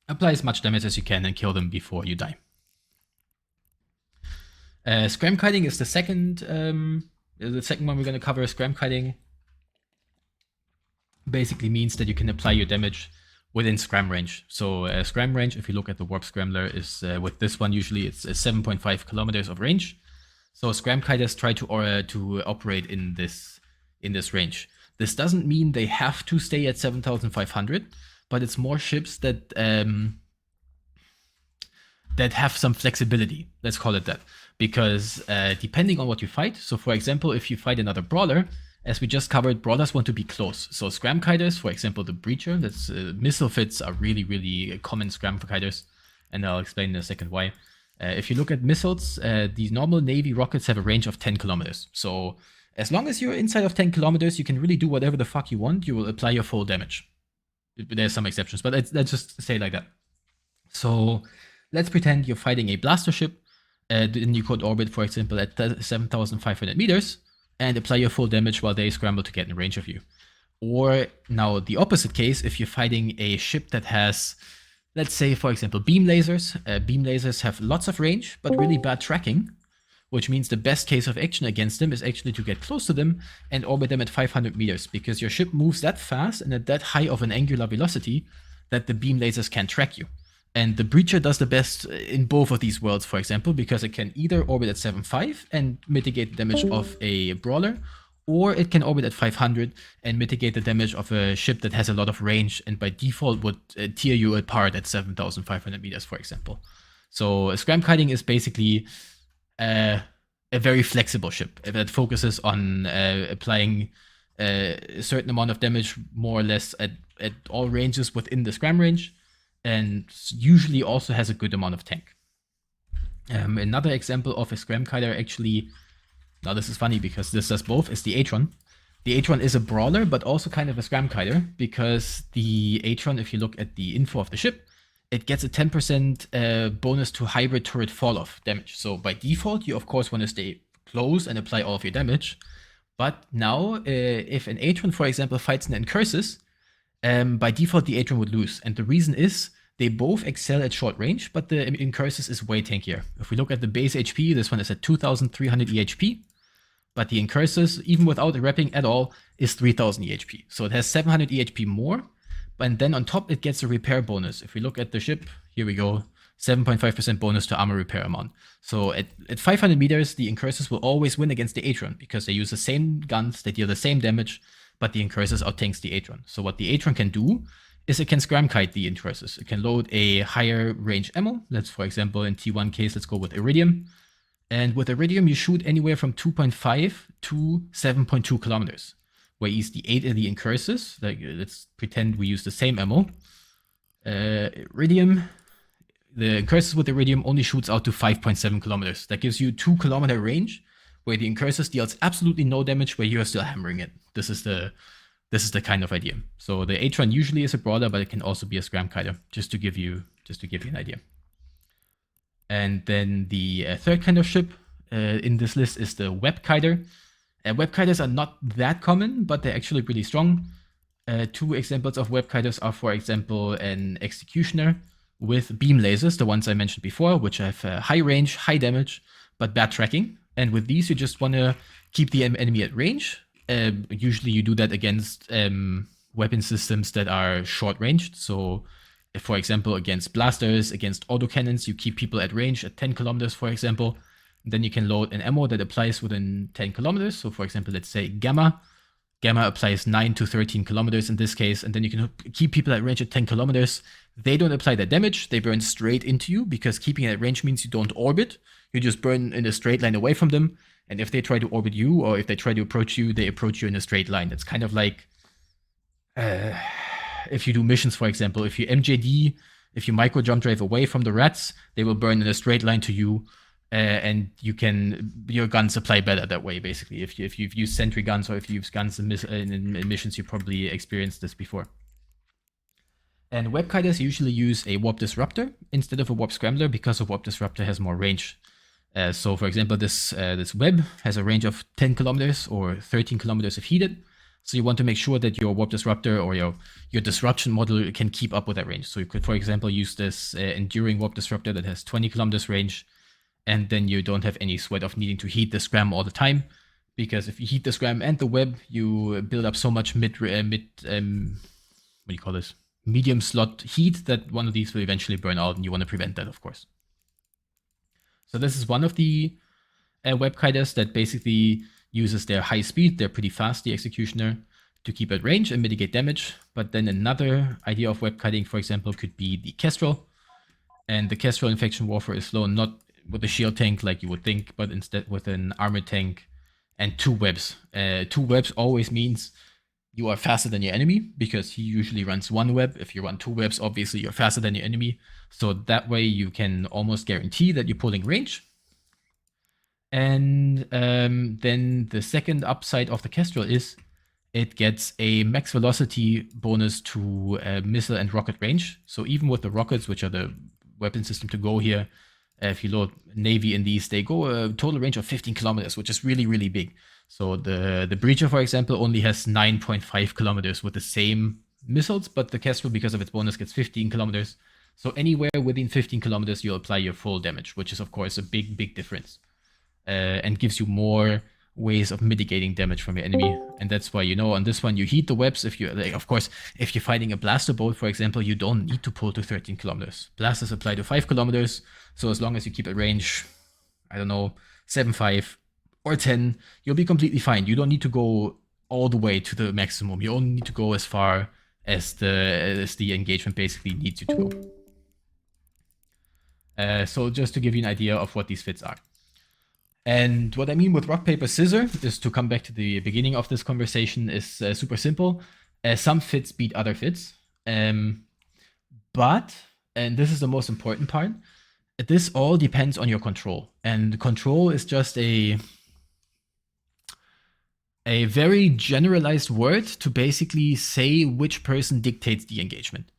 apply as much damage as you can, and kill them before you die. Scram Kiting is the second one we're going to cover. Scram Kiting basically means that you can apply your damage within scram range. So scram range, if you look at the Warp Scrambler, is with this one usually it's 7.5 kilometers of range. So Scram Kiters try to operate in this range. This doesn't mean they have to stay at 7,500, but it's more ships that have some flexibility. Let's call it that. Because depending on what you fight, so for example, if you fight another Brawler, as we just covered, Brawlers want to be close. So Scram Kiters, for example, the Breacher, that's missile fits are really, really common Scram Kiters, and I'll explain in a second why. If you look at missiles, the normal Navy rockets have a range of 10 kilometers. So as long as you're inside of 10 kilometers, you can really do whatever the fuck you want. You will apply your full damage. There's some exceptions, but let's just say it like that. So let's pretend you're fighting a blaster ship. Then you could orbit, for example, at 7,500 meters and apply your full damage while they scramble to get in range of you. Or now the opposite case, if you're fighting a ship that has, let's say, for example, beam lasers. Beam lasers have lots of range, but really bad tracking, which means the best case of action against them is actually to get close to them and orbit them at 500 meters, because your ship moves that fast and at that high of an angular velocity that the beam lasers can't track you. And the Breacher does the best in both of these worlds, for example, because it can either orbit at 7.5 and mitigate the damage of a Brawler, or it can orbit at 500 and mitigate the damage of a ship that has a lot of range and by default would tear you apart at 7,500 meters, for example. So Scram Kiting is basically a very flexible ship that focuses on applying a certain amount of damage more or less at all ranges within the Scram range, and usually also has a good amount of tank. Another example of a Scram Kiter, actually, now this is funny because this does both, is the Atron. The Atron is a Brawler, but also kind of a Scram Kiter, because the Atron, if you look at the info of the ship, it gets a 10% bonus to hybrid turret fall-off damage. So by default, you of course want to stay close and apply all of your damage. But now, if an Atron, for example, fights an Incursus, by default, the Atron would lose. And the reason is they both excel at short range, but the Incursus is way tankier. If we look at the base HP, this one is at 2,300 EHP, but the Incursus, even without wrapping at all, is 3,000 EHP. So it has 700 EHP more, and then on top it gets a repair bonus. If we look at the ship, here we go, 7.5% bonus to armor repair amount. So at 500 meters, the Incursus will always win against the Atron, because they use the same guns, they deal the same damage, but the Incursus outtanks the Atron. So what the Atron can do is it can Scram Kite the Incursus. It can load a higher range ammo. Let's, for example, in T1 case, let's go with Iridium. And with Iridium, you shoot anywhere from 2.5 to 7.2 kilometers. Whereas the Incursus, let's pretend we use the same ammo. Iridium, the Incursus with Iridium only shoots out to 5.7 kilometers. That gives you 2 kilometer range, where the Incursus deals absolutely no damage, where you are still hammering it. This is the kind of idea. So the Atron usually is a Brawler, but it can also be a Scram Kiter, just to give you an idea. And then the third kind of ship in this list is the Web Kiter. Web Kiters are not that common, but they're actually really strong. Two examples of Web Kiters are, for example, an Executioner with beam lasers, the ones I mentioned before, which have high range, high damage, but bad tracking. And with these, you just want to keep the enemy at range, usually you do that against weapon systems that are short-ranged. So, if, for example, against blasters, against autocannons, you keep people at range at 10 kilometers, for example. Then you can load an ammo that applies within 10 kilometers. So, for example, let's say Gamma. Gamma applies 9 to 13 kilometers in this case, and then you can keep people at range at 10 kilometers. They don't apply that damage, they burn straight into you, because keeping it at range means you don't orbit. You just burn in a straight line away from them, and if they try to orbit you, or if they try to approach you, they approach you in a straight line. It's kind of like if you do missions, for example, if you MJD, if you micro jump drive away from the rats, they will burn in a straight line to you. And your guns apply better that way, basically. If you've used sentry guns, or if you use guns in missions, you probably experienced this before. And web kiters usually use a warp disruptor instead of a warp scrambler, because a warp disruptor has more range. So, for example, this web has a range of 10 kilometers or 13 kilometers if heated. So you want to make sure that your warp disruptor or your disruption model can keep up with that range. So you could, for example, use this enduring warp disruptor that has 20 kilometers range. And then you don't have any sweat of needing to heat the scram all the time, because if you heat the scram and the web, you build up so much medium slot heat that one of these will eventually burn out, and you want to prevent that, of course. So this is one of the web kiters that basically uses their high speed, they're pretty fast, the executioner, to keep at range and mitigate damage. But then another idea of web kiting, for example, could be the Kestrel. And the Kestrel in faction warfare is flown not with a shield tank like you would think, but instead with an armored tank and 2 webs. 2 webs always means you are faster than your enemy, because he usually runs 1 web. If you run 2 webs, obviously you're faster than your enemy. So that way you can almost guarantee that you're pulling range. And then the second upside of the Kestrel is it gets a max velocity bonus to missile and rocket range. So even with the rockets, which are the weapon system to go here, if you load Navy in these, they go a total range of 15 kilometers, which is really, really big. So the Breacher, for example, only has 9.5 kilometers with the same missiles, but the Kestrel, because of its bonus, gets 15 kilometers. So anywhere within 15 kilometers, you'll apply your full damage, which is, of course, a big, big difference. And gives you more ways of mitigating damage from your enemy. And that's why, on this one, you heat the webs. If you, of course, if you're fighting a blaster boat, for example, you don't need to pull to 13 kilometers. Blasters apply to 5 kilometers. So as long as you keep a range, I don't know, 7.5 or 10, you'll be completely fine. You don't need to go all the way to the maximum. You only need to go as far as the engagement basically needs you to go. So just to give you an idea of what these fits are. And what I mean with rock, paper, scissors is, to come back to the beginning of this conversation, is super simple. Some fits beat other fits. But, and this is the most important part, this all depends on your control. And control is just a very generalized word to basically say which person dictates the engagement.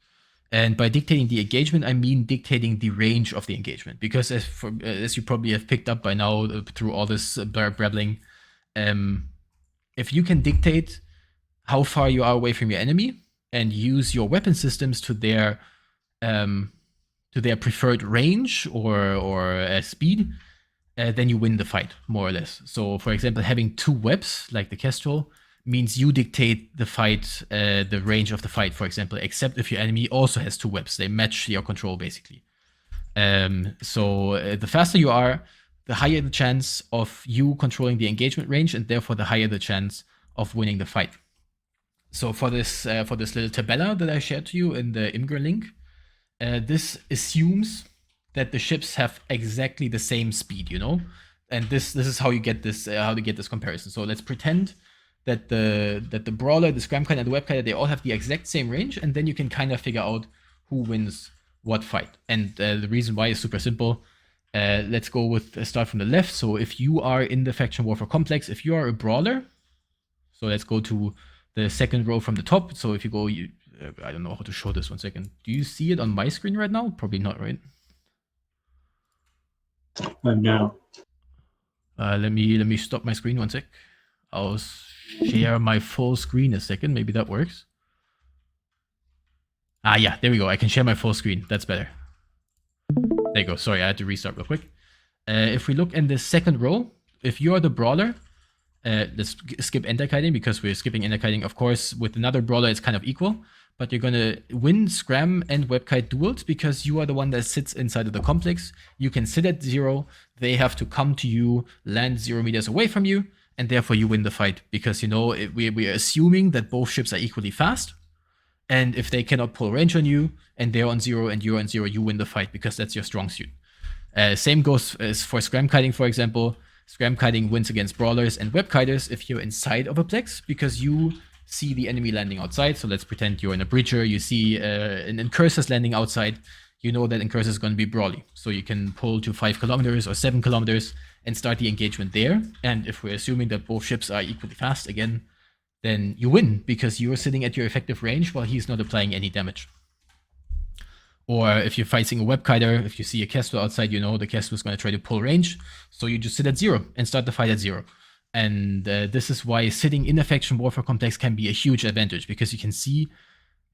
And by dictating the engagement, I mean dictating the range of the engagement. Because as you probably have picked up by now through all this babbling, if you can dictate how far you are away from your enemy and use your weapon systems to their preferred range or speed, then you win the fight, more or less. So, for example, having 2 webs, like the Kestrel, means you dictate the fight, the range of the fight, for example, except if your enemy also has 2 webs. They match your control, basically. So the faster you are, the higher the chance of you controlling the engagement range, and therefore the higher the chance of winning the fight. So for this little tabella that I shared to you in the Imgur link, this assumes that the ships have exactly the same speed, and this is how you get this comparison. So let's pretend that the Brawler, the Scram Kiting, and the Web Kiter, they all have the exact same range, and then you can kind of figure out who wins what fight. And the reason why is super simple. Let's go with start from the left. So if you are in the Faction Warfare Complex, if you are a Brawler, so let's go to the second row from the top. So if you go, I don't know how to show this, 1 second. Do you see it on my screen right now? Probably not, right? No. Let me stop my screen 1 sec. I'll share my full screen a second. Maybe that works. Yeah, there we go. I can share my full screen. That's better. There you go. Sorry, I had to restart real quick. If we look in the second row, if you are the Brawler, Let's skip anti-kiting because we're skipping anti-kiting. Of course, with another brawler, it's kind of equal. But you're going to win Scram and Webkite duels because you are the one that sits inside of the complex. You can sit at 0. They have to come to you, land 0 meters away from you, and therefore you win the fight. Because, we are assuming that both ships are equally fast. And if they cannot pull range on you, and they're on 0 and you're on 0, you win the fight because that's your strong suit. Same goes as for Scram Kiting, for example. Scram Kiting wins against brawlers and web kiters if you're inside of a plex because you see the enemy landing outside. So let's pretend you're in a breacher. You see an Incursus landing outside. You know that Incursus is going to be brawly. So you can pull to 5 kilometers or 7 kilometers and start the engagement there. And if we're assuming that both ships are equally fast again, then you win because you're sitting at your effective range while he's not applying any damage. Or if you're fighting a web kiter, if you see a Kestrel outside, the Kestrel is going to try to pull range. So you just sit at 0 and start the fight at 0. And this is why sitting in a faction warfare complex can be a huge advantage because you can see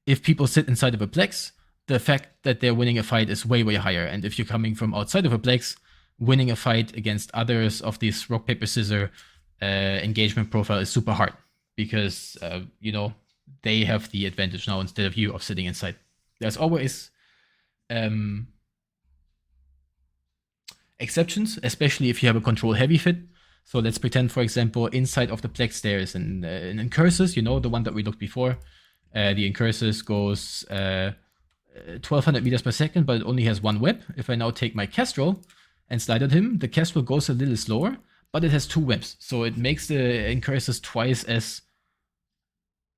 if people sit inside of a plex, the fact that they're winning a fight is way, way higher. And if you're coming from outside of a plex, winning a fight against others of this rock, paper, scissors engagement profile is super hard because, they have the advantage now instead of you of sitting inside. There's always exceptions, especially if you have a control heavy fit. So let's pretend, for example, inside of the plex there is an Incursus, the one that we looked before. The Incursus goes 1200 meters per second, but it only has 1 web. If I now take my Kestrel and slide at him, the Kestrel goes a little slower, but it has 2 webs. So it makes the Incursus twice as...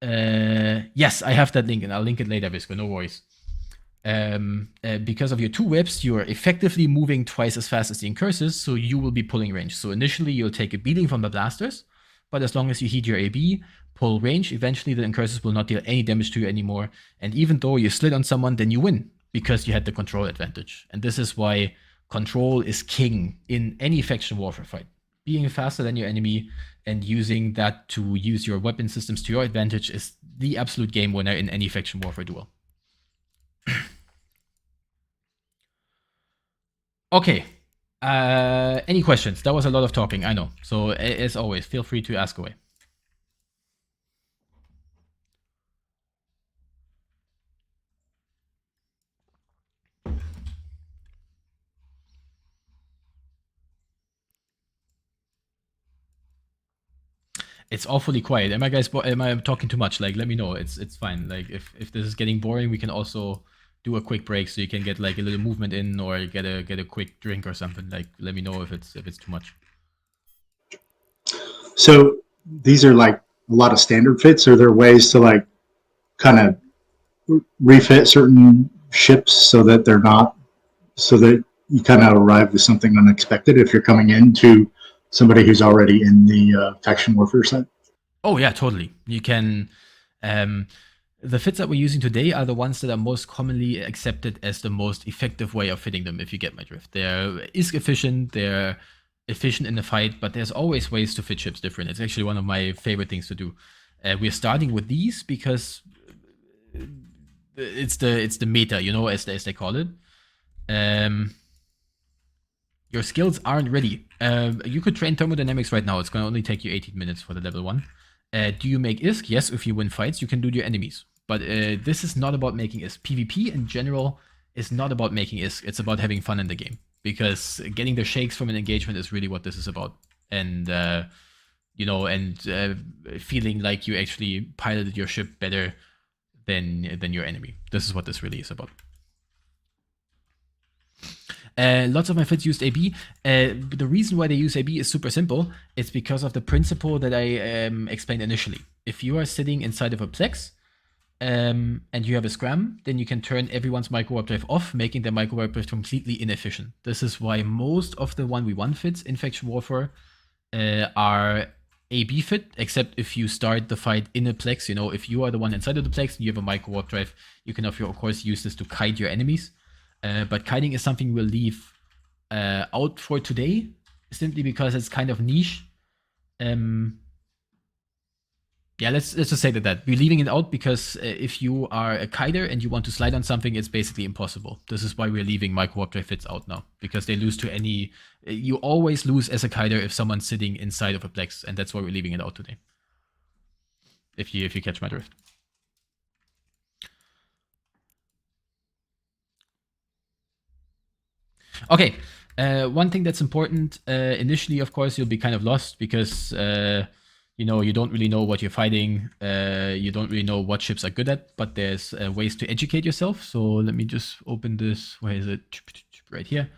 yes, I have that link, and I'll link it later, Visco, no worries. Because of your 2 webs, you are effectively moving twice as fast as the Incursus, so you will be pulling range. So initially, you'll take a beating from the blasters, but as long as you heat your AB, pull range, eventually the Incursus will not deal any damage to you anymore. And even though you slid on someone, then you win, because you had the control advantage. And this is why control is king in any faction warfare fight. Being faster than your enemy and using that to use your weapon systems to your advantage is the absolute game winner in any faction warfare duel. Okay. Any questions? That was a lot of talking, I know. So as always, feel free to ask away. It's awfully quiet. Am I talking too much? Like, let me know. It's fine. Like, if this is getting boring, we can also do a quick break so you can get like a little movement in or get a quick drink or something. Like, let me know if it's too much. So these are like a lot of standard fits. Are there ways to like kind of refit certain ships so that they're not, so that you kind of arrive with something unexpected if you're coming into somebody who's already in the faction warfare side? Oh yeah, totally. You can. The fits that we're using today are the ones that are most commonly accepted as the most effective way of fitting them, if you get my drift. They're efficient in the fight, but there's always ways to fit ships different. It's actually one of my favorite things to do. We're starting with these because it's the meta, as they call it. Your skills aren't ready. You could train Thermodynamics right now. It's going to only take you 18 minutes for the level 1. Do you make ISK? Yes, if you win fights, you can do your enemies. But this is not about making ISK. PvP in general is not about making ISK. It's about having fun in the game. Because getting the shakes from an engagement is really what this is about. And, feeling like you actually piloted your ship better than your enemy. This is what this really is about. Lots of my fits used AB. The reason why they use AB is super simple. It's because of the principle that I explained initially. If you are sitting inside of a Plex and you have a Scram, then you can turn everyone's micro-warp drive off, making their micro-warp drive completely inefficient. This is why most of the 1v1 fits in Faction Warfare are AB fit, except if you start the fight in a Plex. If you are the one inside of the Plex and you have a micro-warp drive, you can of course use this to kite your enemies. But kiting is something we'll leave out for today, simply because it's kind of niche. Yeah, let's just say that we're leaving it out because if you are a kiter and you want to slide on something, it's basically impossible. This is why we're leaving micro warp drive fits out now, because they lose to any. You always lose as a kiter if someone's sitting inside of a Plex, and that's why we're leaving it out today. If you catch my drift. Okay, one thing that's important initially, of course, you'll be kind of lost because you know, you don't really know what you're fighting. You don't really know what ships are good at, but there's ways to educate yourself. So let me just open this. Where is it? Right here.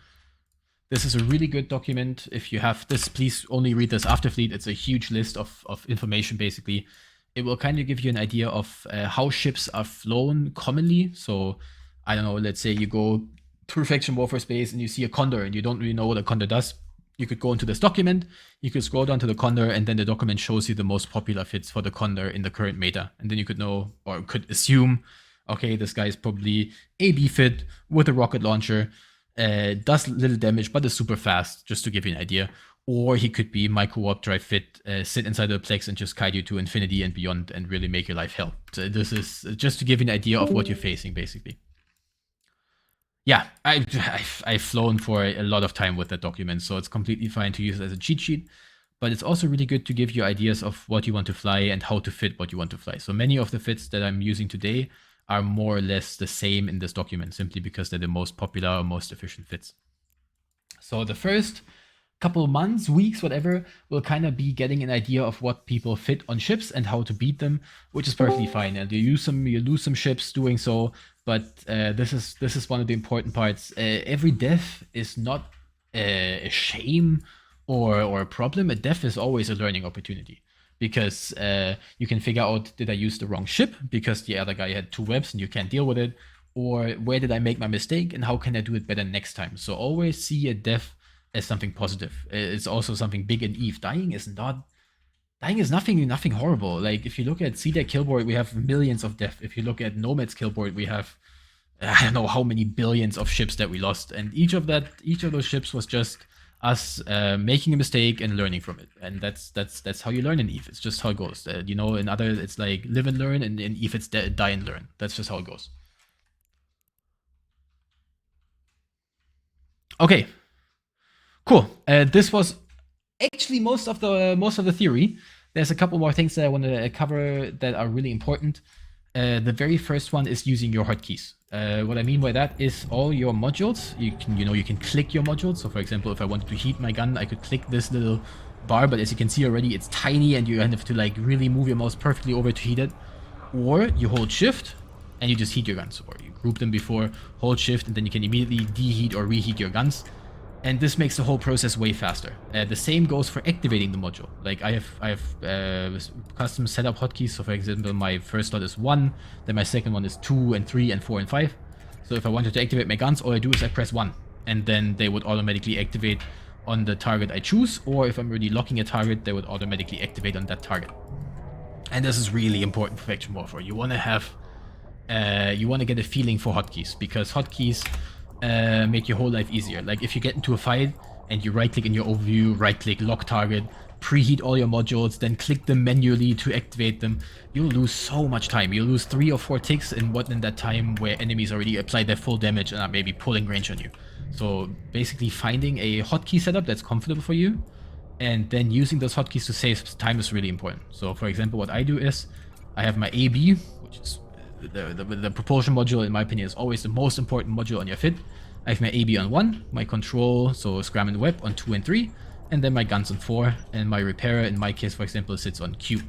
This is a really good document. If you have this, please only read this after fleet. It's a huge list of information, basically. It will kind of give you an idea of how ships are flown commonly. So, I don't know, let's say you go through Faction Warfare space and you see a Condor and you don't really know what a Condor does. You could go into this document, you could scroll down to the Condor, and then the document shows you the most popular fits for the Condor in the current meta. And then you could know, or could assume, okay, this guy is probably AB fit with a rocket launcher, does little damage, but is super fast, just to give you an idea. Or he could be micro warp drive fit, sit inside the Plex and just kite you to infinity and beyond and really make your life hell. So this is just to give you an idea of what you're facing, basically. Yeah, I've flown for a lot of time with that document, so it's completely fine to use it as a cheat sheet. But it's also really good to give you ideas of what you want to fly and how to fit what you want to fly. So many of the fits that I'm using today are more or less the same in this document, simply because they're the most popular or most efficient fits. So the first couple months, weeks, whatever, will kind of be getting an idea of what people fit on ships and how to beat them, which is perfectly fine. And you lose some ships doing so, but this is one of the important parts. Every death is not a shame or a problem. A death is always a learning opportunity, because you can figure out, did I use the wrong ship because the other guy had 2 webs and you can't deal with it, or where did I make my mistake and how can I do it better next time. So always see a death as something positive. It's also something big in EVE. Dying is nothing horrible. Like, if you look at CDEC killboard, we have millions of death. If you look at Nomad's killboard, we have I don't know how many billions of ships that we lost, and each of those ships was just us making a mistake and learning from it. And that's how you learn in EVE. It's just how it goes. You know, in other it's like live and learn, and in EVE it's die and learn. That's just how it goes. Okay. Cool. This was actually most of the theory. There's a couple more things that I want to cover that are really important. The very first one is using your hotkeys. What I mean by that is all your modules. You can click your modules. So for example, if I wanted to heat my gun, I could click this little bar, but as you can see already, it's tiny and you have to like really move your mouse perfectly over to heat it. Or you hold shift and you just heat your guns, or you group them before, hold shift, and then you can immediately deheat or reheat your guns. And this makes the whole process way faster. The same goes for activating the module. Like I have custom setup hotkeys. So for example, my first slot is 1, then my second one is 2 and 3 and 4 and 5. So if I wanted to activate my guns, all I do is I press 1, and then they would automatically activate on the target I choose. Or if I'm really locking a target, they would automatically activate on that target. And this is really important for Faction Warfare. You want to have, you want to get a feeling for hotkeys, because hotkeys make your whole life easier. Like if you get into a fight and you right click in your overview, right click lock target, preheat all your modules, then click them manually to activate them, you'll lose so much time. You'll lose 3 or 4 ticks in that time where enemies already applied their full damage and are maybe pulling range on you. So basically finding a hotkey setup that's comfortable for you and then using those hotkeys to save time is really important. So for example, what I do is I have my AB, which is the propulsion module, in my opinion, is always the most important module on your fit. I have my AB on 1, my control, so Scram and Web, on 2 and 3, and then my guns on 4, and my repairer, in my case, for example, sits on Q.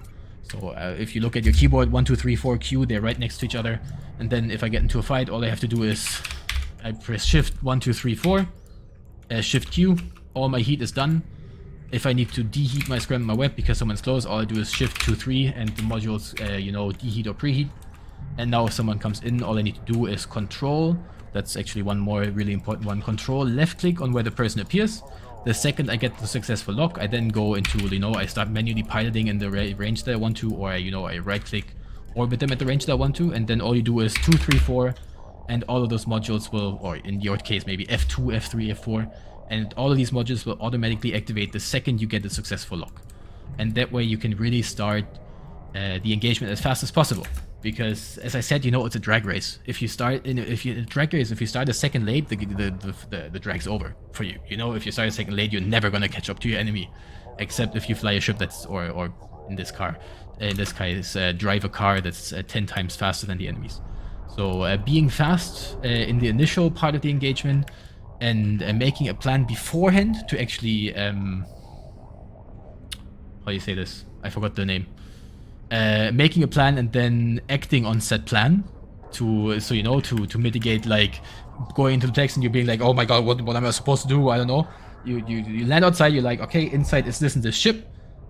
So if you look at your keyboard, 1, 2, 3, 4, Q, they're right next to each other. And then if I get into a fight, all I have to do is I press Shift 1, 2, 3, 4, Shift Q, all my heat is done. If I need to deheat my Scram and my Web because someone's close, all I do is Shift 2, 3, and the modules, deheat or preheat. And now if someone comes in, all I need to do is control. That's actually one more really important one. Control left click on where the person appears. The second I get the successful lock, I then go into, I start manually piloting in the range that I want to, or I right click, orbit them at the range that I want to, and then all you do is 2, 3, 4, and all of those modules will, or in your case maybe F2, F3, F4, and all of these modules will automatically activate the second you get the successful lock. And that way you can really start the engagement as fast as possible. Because, as I said, it's a drag race. If you start a second late, the drag's over for you. If you start a second late, you're never gonna catch up to your enemy, except if you fly a ship that's or in this case, drive a car that's 10 times faster than the enemies. So being fast in the initial part of the engagement and making a plan beforehand to actually how do you say this? I forgot the name. Making a plan and then acting on said plan to mitigate, like going into the Plex and you're being like, oh my god, what am I supposed to do? I don't know. You land outside, you're like, okay, inside is this and this ship.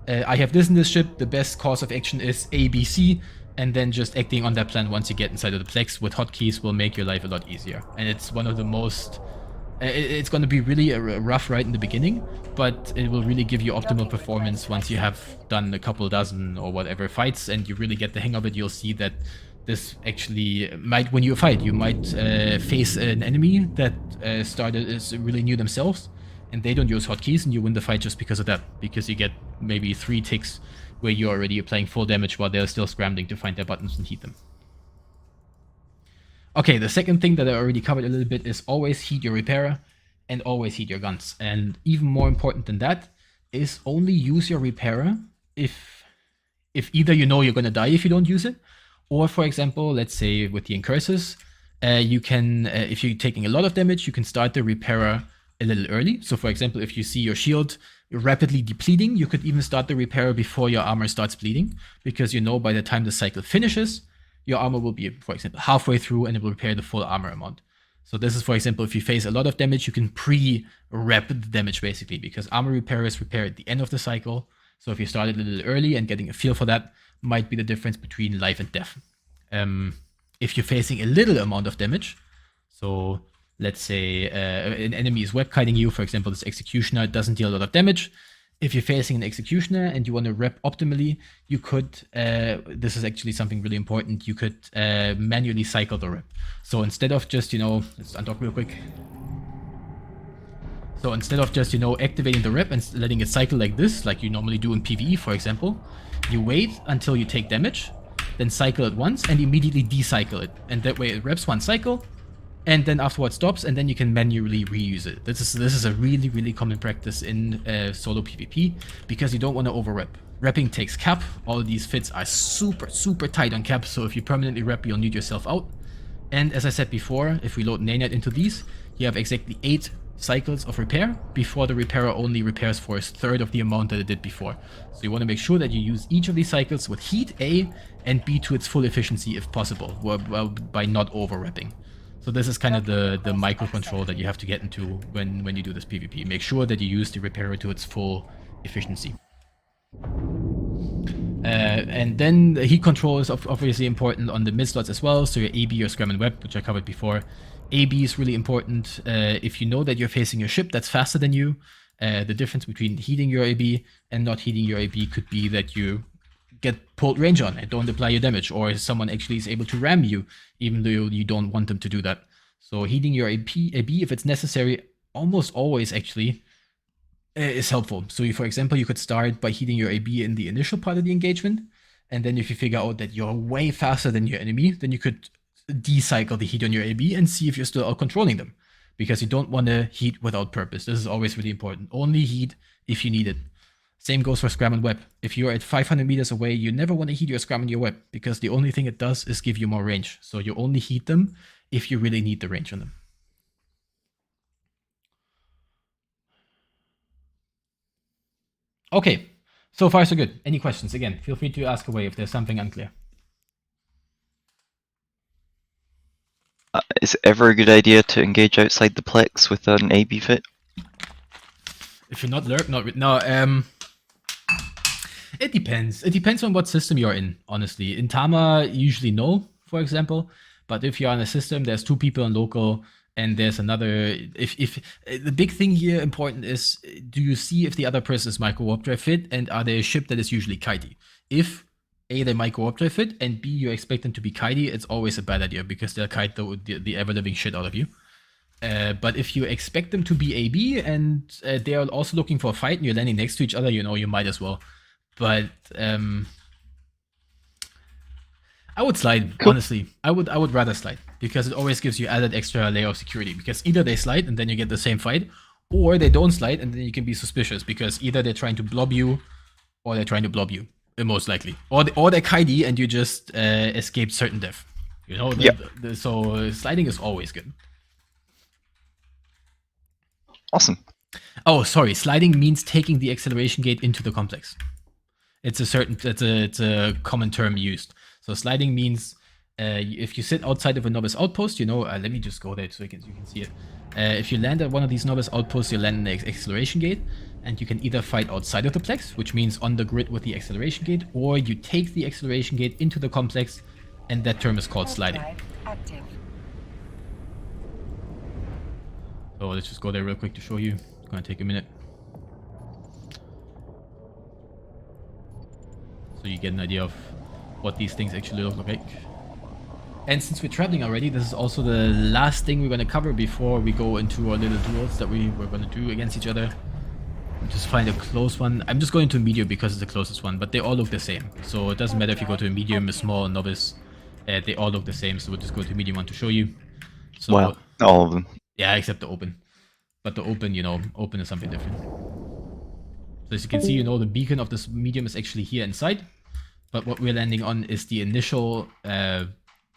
I have this in this ship. The best course of action is A, B, C, and then just acting on that plan once you get inside of the Plex with hotkeys will make your life a lot easier. And it's one of the most. It's going to be really rough right in the beginning, but it will really give you optimal performance once you have done a couple dozen or whatever fights and you really get the hang of it. You'll see that this actually might win you a fight. You might face an enemy that is really new themselves, and they don't use hotkeys, and you win the fight just because of that. Because you get maybe 3 ticks where you're already applying full damage while they're still scrambling to find their buttons and heat them. Okay, the second thing that I already covered a little bit is always heat your repairer and always heat your guns. And even more important than that is only use your repairer if either you're going to die if you don't use it, or for example, let's say with the incursus, you can, if you're taking a lot of damage, you can start the repairer a little early. So for example, if you see your shield rapidly depleting, you could even start the repairer before your armor starts bleeding, because by the time the cycle finishes, your armor will be, for example, halfway through and it will repair the full armor amount. So this is, for example, if you face a lot of damage, you can pre-rep the damage basically, because armor repairers repair at the end of the cycle. So if you started a little early and getting a feel for that might be the difference between life and death. If you're facing a little amount of damage, so let's say an enemy is web kiting you, for example, this executioner doesn't deal a lot of damage. If you're facing an executioner and you want to rep optimally, you could, this is actually something really important, you could manually cycle the rep. So instead of just, let's undock real quick. So instead of just, activating the rep and letting it cycle like this, like you normally do in PvE, for example, you wait until you take damage, then cycle it once and immediately decycle it. And that way it reps one cycle, and then afterwards stops, and then you can manually reuse it. This is a really, really common practice in solo PvP, because you don't want to over-rep. Repping takes cap. All of these fits are super, super tight on cap, so if you permanently rep, you'll need yourself out. And as I said before, if we load Nanite into these, you have exactly 8 cycles of repair before the repairer only repairs for a third of the amount that it did before. So you want to make sure that you use each of these cycles with heat A and B to its full efficiency if possible, well, by not over-repping. So this is kind of the micro control that you have to get into when you do this PvP. Make sure that you use the repairer to its full efficiency. And then the heat control is obviously important on the mid slots as well. So your AB, your Scram and Web, which I covered before. AB is really important. If you know that you're facing a ship that's faster than you, the difference between heating your AB and not heating your AB could be that you get pulled range on and don't apply your damage, or someone actually is able to ram you even though you don't want them to do that. So heating your AB if it's necessary, almost always actually, is helpful. So for example, you could start by heating your AB in the initial part of the engagement, and then if you figure out that you're way faster than your enemy, then you could decycle the heat on your AB and see if you're still out controlling them, because you don't want to heat without purpose. This is always really important. Only heat if you need it. Same goes for Scram and Web. If you're at 500 meters away, you never want to heat your Scram and your Web, because the only thing it does is give you more range. So you only heat them if you really need the range on them. Okay, so far so good. Any questions? Again, feel free to ask away if there's something unclear. Is it ever a good idea to engage outside the Plex with an AB fit? If you're not lurk, no. It depends. It depends on what system you're in, honestly. In Tama, usually no, for example. But if you're on a system, there's 2 people on local, and there's another. If the big thing here important is, do you see if the other person is micro warp drive fit, and are they a ship that is usually kitey? If A, they micro warp drive fit, and B, you expect them to be kitey, it's always a bad idea, because they'll kite the ever living shit out of you. But if you expect them to be AB and they are also looking for a fight and you're landing next to each other, you might as well. But I would slide, Cool. honestly. I would rather slide because it always gives you added extra layer of security. Because either they slide and then you get the same fight, or they don't slide and then you can be suspicious because either they're trying to blob you, or they're trying to blob you, most likely, or they're Kaidi and you just escaped certain death. You know, Yep. So sliding is always good. Awesome. Oh, sorry. Sliding means taking the acceleration gate into the complex. It's a common term used. So sliding means if you sit outside of a Novice Outpost, you know, let me just go there so you can see it. If you land at one of these Novice Outposts, you land in the acceleration gate, and you can either fight outside of the Plex, which means on the grid with the acceleration gate, or you take the acceleration gate into the complex, and that term is called sliding. Active. So let's just go there real quick to show you. It's gonna take a minute. So you get an idea of what these things actually look like. And since we're traveling already, this is also the last thing we're going to cover before we go into our little duels that we're going to do against each other. Just find a close one. I'm just going to medium because it's the closest one, but they all look the same. So it doesn't matter if you go to a medium, a small, a novice. They all look the same, so we'll just go to medium one to show you. So, Well, all of them. yeah, except the open. But the open, you know, open is something different. So as you can see, you know, the beacon of this medium is actually here inside. But what we're landing on is the initial,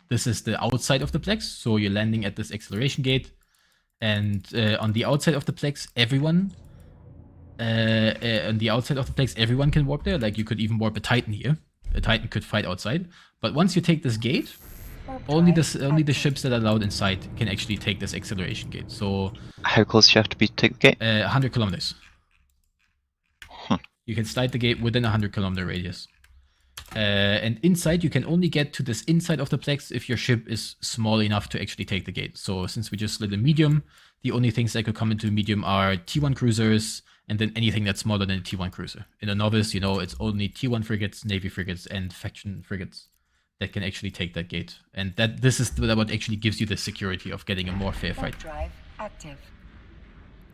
this is the outside of the Plex. So you're landing at this acceleration gate. And on the outside of the Plex, everyone can warp there. Like you could even warp a Titan here. A Titan could fight outside. But once you take this gate, only the ships that are allowed inside can actually take this acceleration gate. So How close do you have to be to take the gate? 100 kilometers. Huh. You can slide the gate within a 100-kilometer radius. And inside, you can only get to this inside of the Plex if your ship is small enough to actually take the gate. So since we just slid a medium, the only things that could come into medium are T1 cruisers, and then anything that's smaller than a T1 cruiser. In a novice, you know, it's only T1 frigates, Navy frigates, and faction frigates that can actually take that gate. And this is what actually gives you the security of getting a more fair fight. Drive active.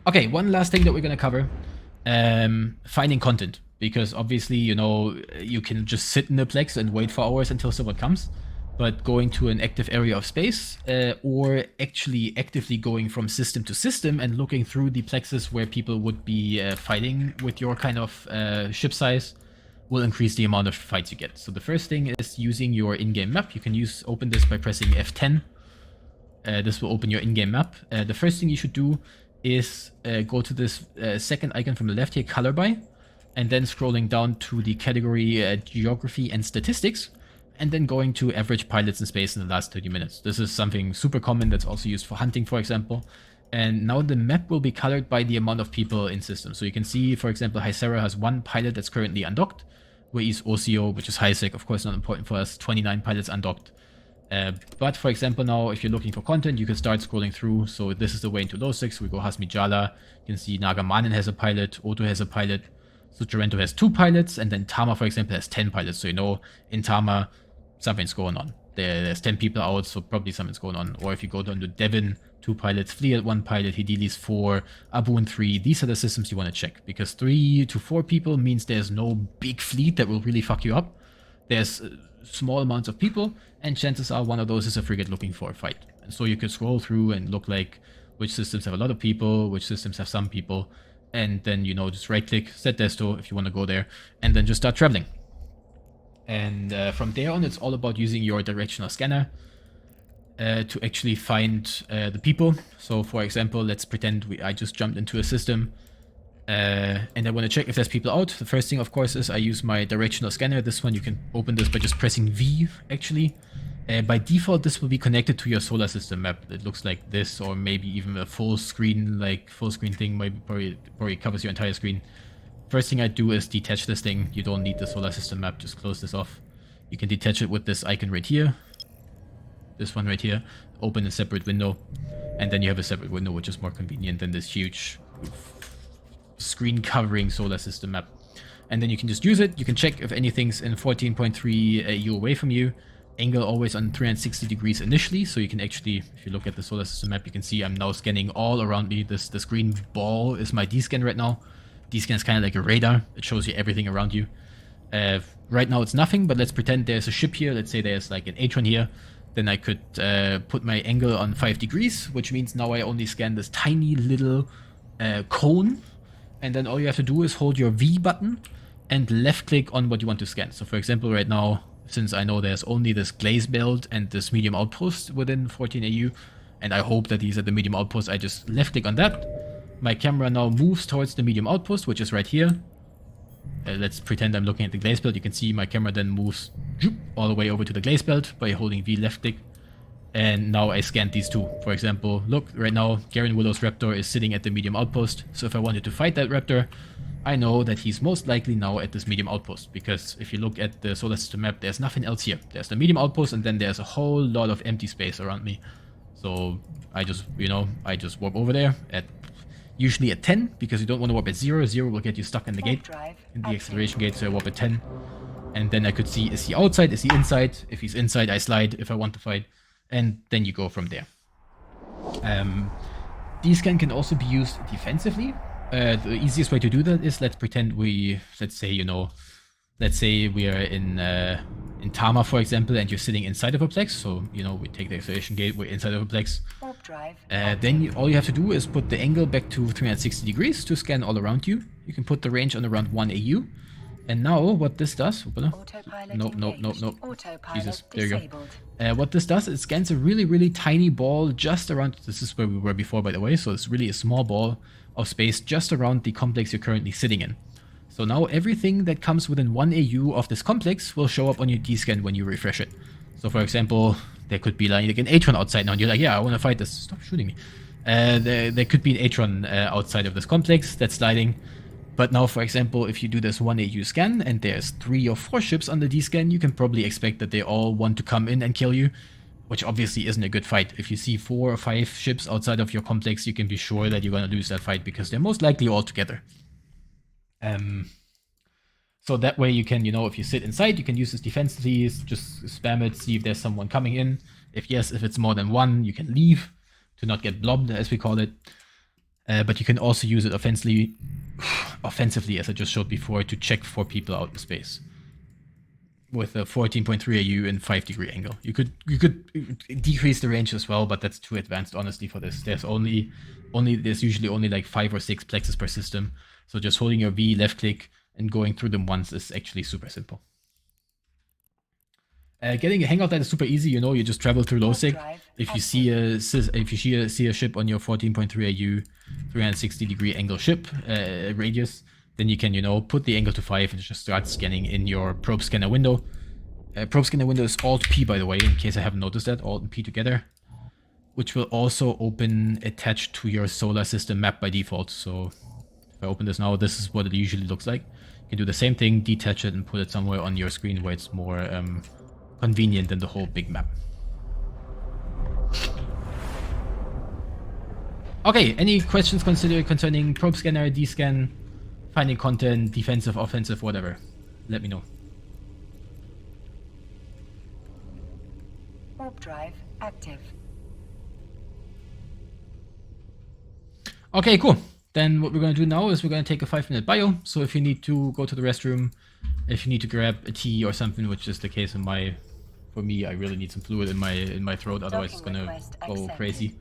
Okay, one last thing that we're going to cover. Finding content. Because obviously, you know, you can just sit in the Plex and wait for hours until someone comes. But going to an active area of space, or actually actively going from system to system and looking through the Plexes where people would be fighting with your kind of ship size, will increase the amount of fights you get. So the first thing is using your in-game map. You can open this by pressing F10. This will open your in-game map. The first thing you should do is go to this second icon from the left here, color by, and then scrolling down to the category Geography and Statistics, and then going to Average Pilots in Space in the last 30 minutes. This is something super common that's also used for hunting, for example. And now the map will be colored by the amount of people in system. So you can see, for example, Hysera has 1 pilot that's currently undocked, whereas Osio, which is Hisek, of course not important for us, 29 pilots undocked. But for example, now if you're looking for content, you can start scrolling through. So this is the way into low 6. We go Hasmi Jala. You can see Nagamanen has a pilot, Oto has a pilot, Suchirento has 2 pilots, and then Tama, for example, has 10 pilots. So you know, in Tama, something's going on. There's 10 people out, so probably something's going on. Or if you go down to Devon, 2 pilots, Fleet 1 pilot, Hidilis 4, Abun 3. These are the systems you want to check, because 3 to 4 people means there's no big fleet that will really fuck you up. There's small amounts of people, and chances are one of those is a frigate looking for a fight. And so you can scroll through and look like which systems have a lot of people, which systems have some people, and then, you know, just right click, set desto if you want to go there, and then just start traveling. And from there on, it's all about using your directional scanner to actually find the people. So for example, let's pretend I just jumped into a system and I want to check if there's people out. The first thing, of course, is I use my directional scanner. This one, you can open this by just pressing V, actually. By default, this will be connected to your solar system map. It looks like this, or maybe even a full screen thing, maybe probably covers your entire screen. First thing I do is detach this thing. You don't need the solar system map, just close this off. You can detach it with this icon right here. This one right here. Open a separate window. And then you have a separate window, which is more convenient than this huge screen covering solar system map. And then you can just use it. You can check if anything's in 14.3 U away from you. Angle always on 360 degrees initially, so you can actually, if you look at the solar system map, you can see I'm now scanning all around me. This green ball is my D-scan right now. D-scan is kind of like a radar. It shows you everything around you. Right now it's nothing, but let's pretend there's a ship here. Let's say there's like an Atron here. Then I could put my angle on 5 degrees, which means now I only scan this tiny little cone. And then all you have to do is hold your V button and left click on what you want to scan. So for example, right now, since I know there's only this glaze belt and this medium outpost within 14 AU, and I hope that these are the medium outposts, I just left click on that. My camera now moves towards the medium outpost, which is right here. Let's pretend I'm looking at the glaze belt. You can see my camera then moves all the way over to the glaze belt by holding V left click. And now I scanned these two. For example, look, right now, Garen Willow's Raptor is sitting at the medium outpost. So if I wanted to fight that Raptor, I know that he's most likely now at this medium outpost. Because if you look at the solar system map, there's nothing else here. There's the medium outpost and then there's a whole lot of empty space around me. So I just, I just warp over there at usually at 10, because you don't want to warp at 0. 0 will get you stuck in the gate, in the acceleration gate, so I warp at 10. And then I could see, is he outside, is he inside? If he's inside, I slide if I want to fight. And then you go from there. D-scan can also be used defensively. The easiest way to do that is, let's pretend let's say we are in Tama, for example, and you're sitting inside of a Plex. So, we take the acceleration gate, we're inside of a Plex. Then all you have to do is put the angle back to 360 degrees to scan all around you. You can put the range on around 1 AU. And now what this does... Nope. Jesus, there you go. What this does, it scans a really, really tiny ball just around... This is where we were before, by the way. So it's really a small ball of space just around the complex you're currently sitting in. So now everything that comes within 1 AU of this complex will show up on your D-scan when you refresh it. So for example, there could be like an Atron outside now, and you're like, yeah, I want to fight this. Stop shooting me. There could be an Atron outside of this complex that's sliding. But now, for example, if you do this 1 AU scan and there's 3 or 4 ships on the D-scan, you can probably expect that they all want to come in and kill you, which obviously isn't a good fight. If you see 4 or 5 ships outside of your complex, you can be sure that you're going to lose that fight because they're most likely all together. So that way you can, if you sit inside, you can use this defensively, just spam it, see if there's someone coming in. If it's more than 1, you can leave to not get blobbed, as we call it. But you can also use it offensively, as I just showed before, to check for people out in space. With a 14.3 AU and 5 degree angle. You could decrease the range as well, but that's too advanced, honestly, for this. There's usually only like 5 or 6 plexes per system. So just holding your V, left click, and going through them once is actually super simple. Getting a hang of that is super easy. You just travel through LowSig. If you see a ship on your 14.3 AU, 360 degree angle ship radius, then you can put the angle to 5 and just start scanning in your probe scanner window. Probe scanner window is Alt P, by the way, in case I haven't noticed that. Alt and P together, which will also open attached to your solar system map by default. So if I open this now, this is what it usually looks like. You can do the same thing, detach it, and put it somewhere on your screen where it's more convenient than the whole big map. Okay, any questions concerning probe scanner, D-scan, finding content, defensive, offensive, whatever? Let me know. Warp drive active. Okay, cool. Then what we're going to do now is we're going to take a 5-minute bio. So if you need to go to the restroom, if you need to grab a tea or something, which is the case for me, I really need some fluid in my throat, otherwise it's going to go crazy.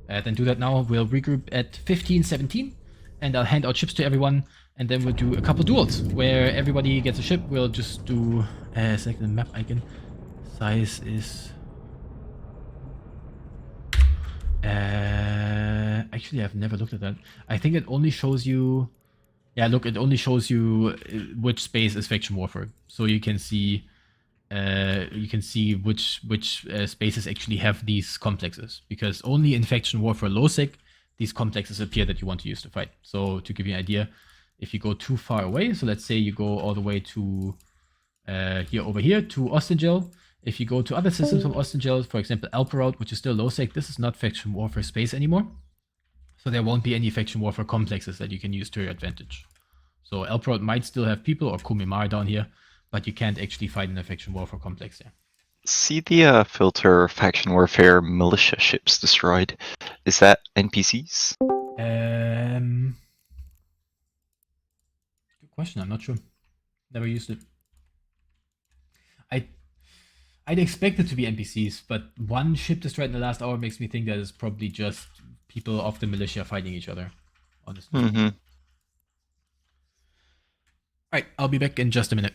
Then do that now. We'll regroup at 15:17, and I'll hand out ships to everyone, and then we'll do a couple duels where everybody gets a ship. We'll just do select the map icon. Size is actually, I've never looked at that. I think it only shows you. Yeah, look, it only shows you which space is faction warfare, so you can see. Which spaces actually have these complexes, because only in faction warfare LowSig these complexes appear that you want to use to fight. So to give you an idea, if you go too far away, so let's say you go all the way to over here to Ostengel. If you go to other systems from Ostengel, for example Alperout, which is still LowSig, this is not faction warfare space anymore. So there won't be any faction warfare complexes that you can use to your advantage. So Alperout might still have people, or Kumimar down here, but you can't actually fight in a faction warfare complex there. See the filter faction warfare militia ships destroyed. Is that NPCs? Good question. I'm not sure. Never used it. I'd expect it to be NPCs, but one ship destroyed in the last hour makes me think that it's probably just people of the militia fighting each other. Honestly. Mm-hmm. Alright, I'll be back in just a minute.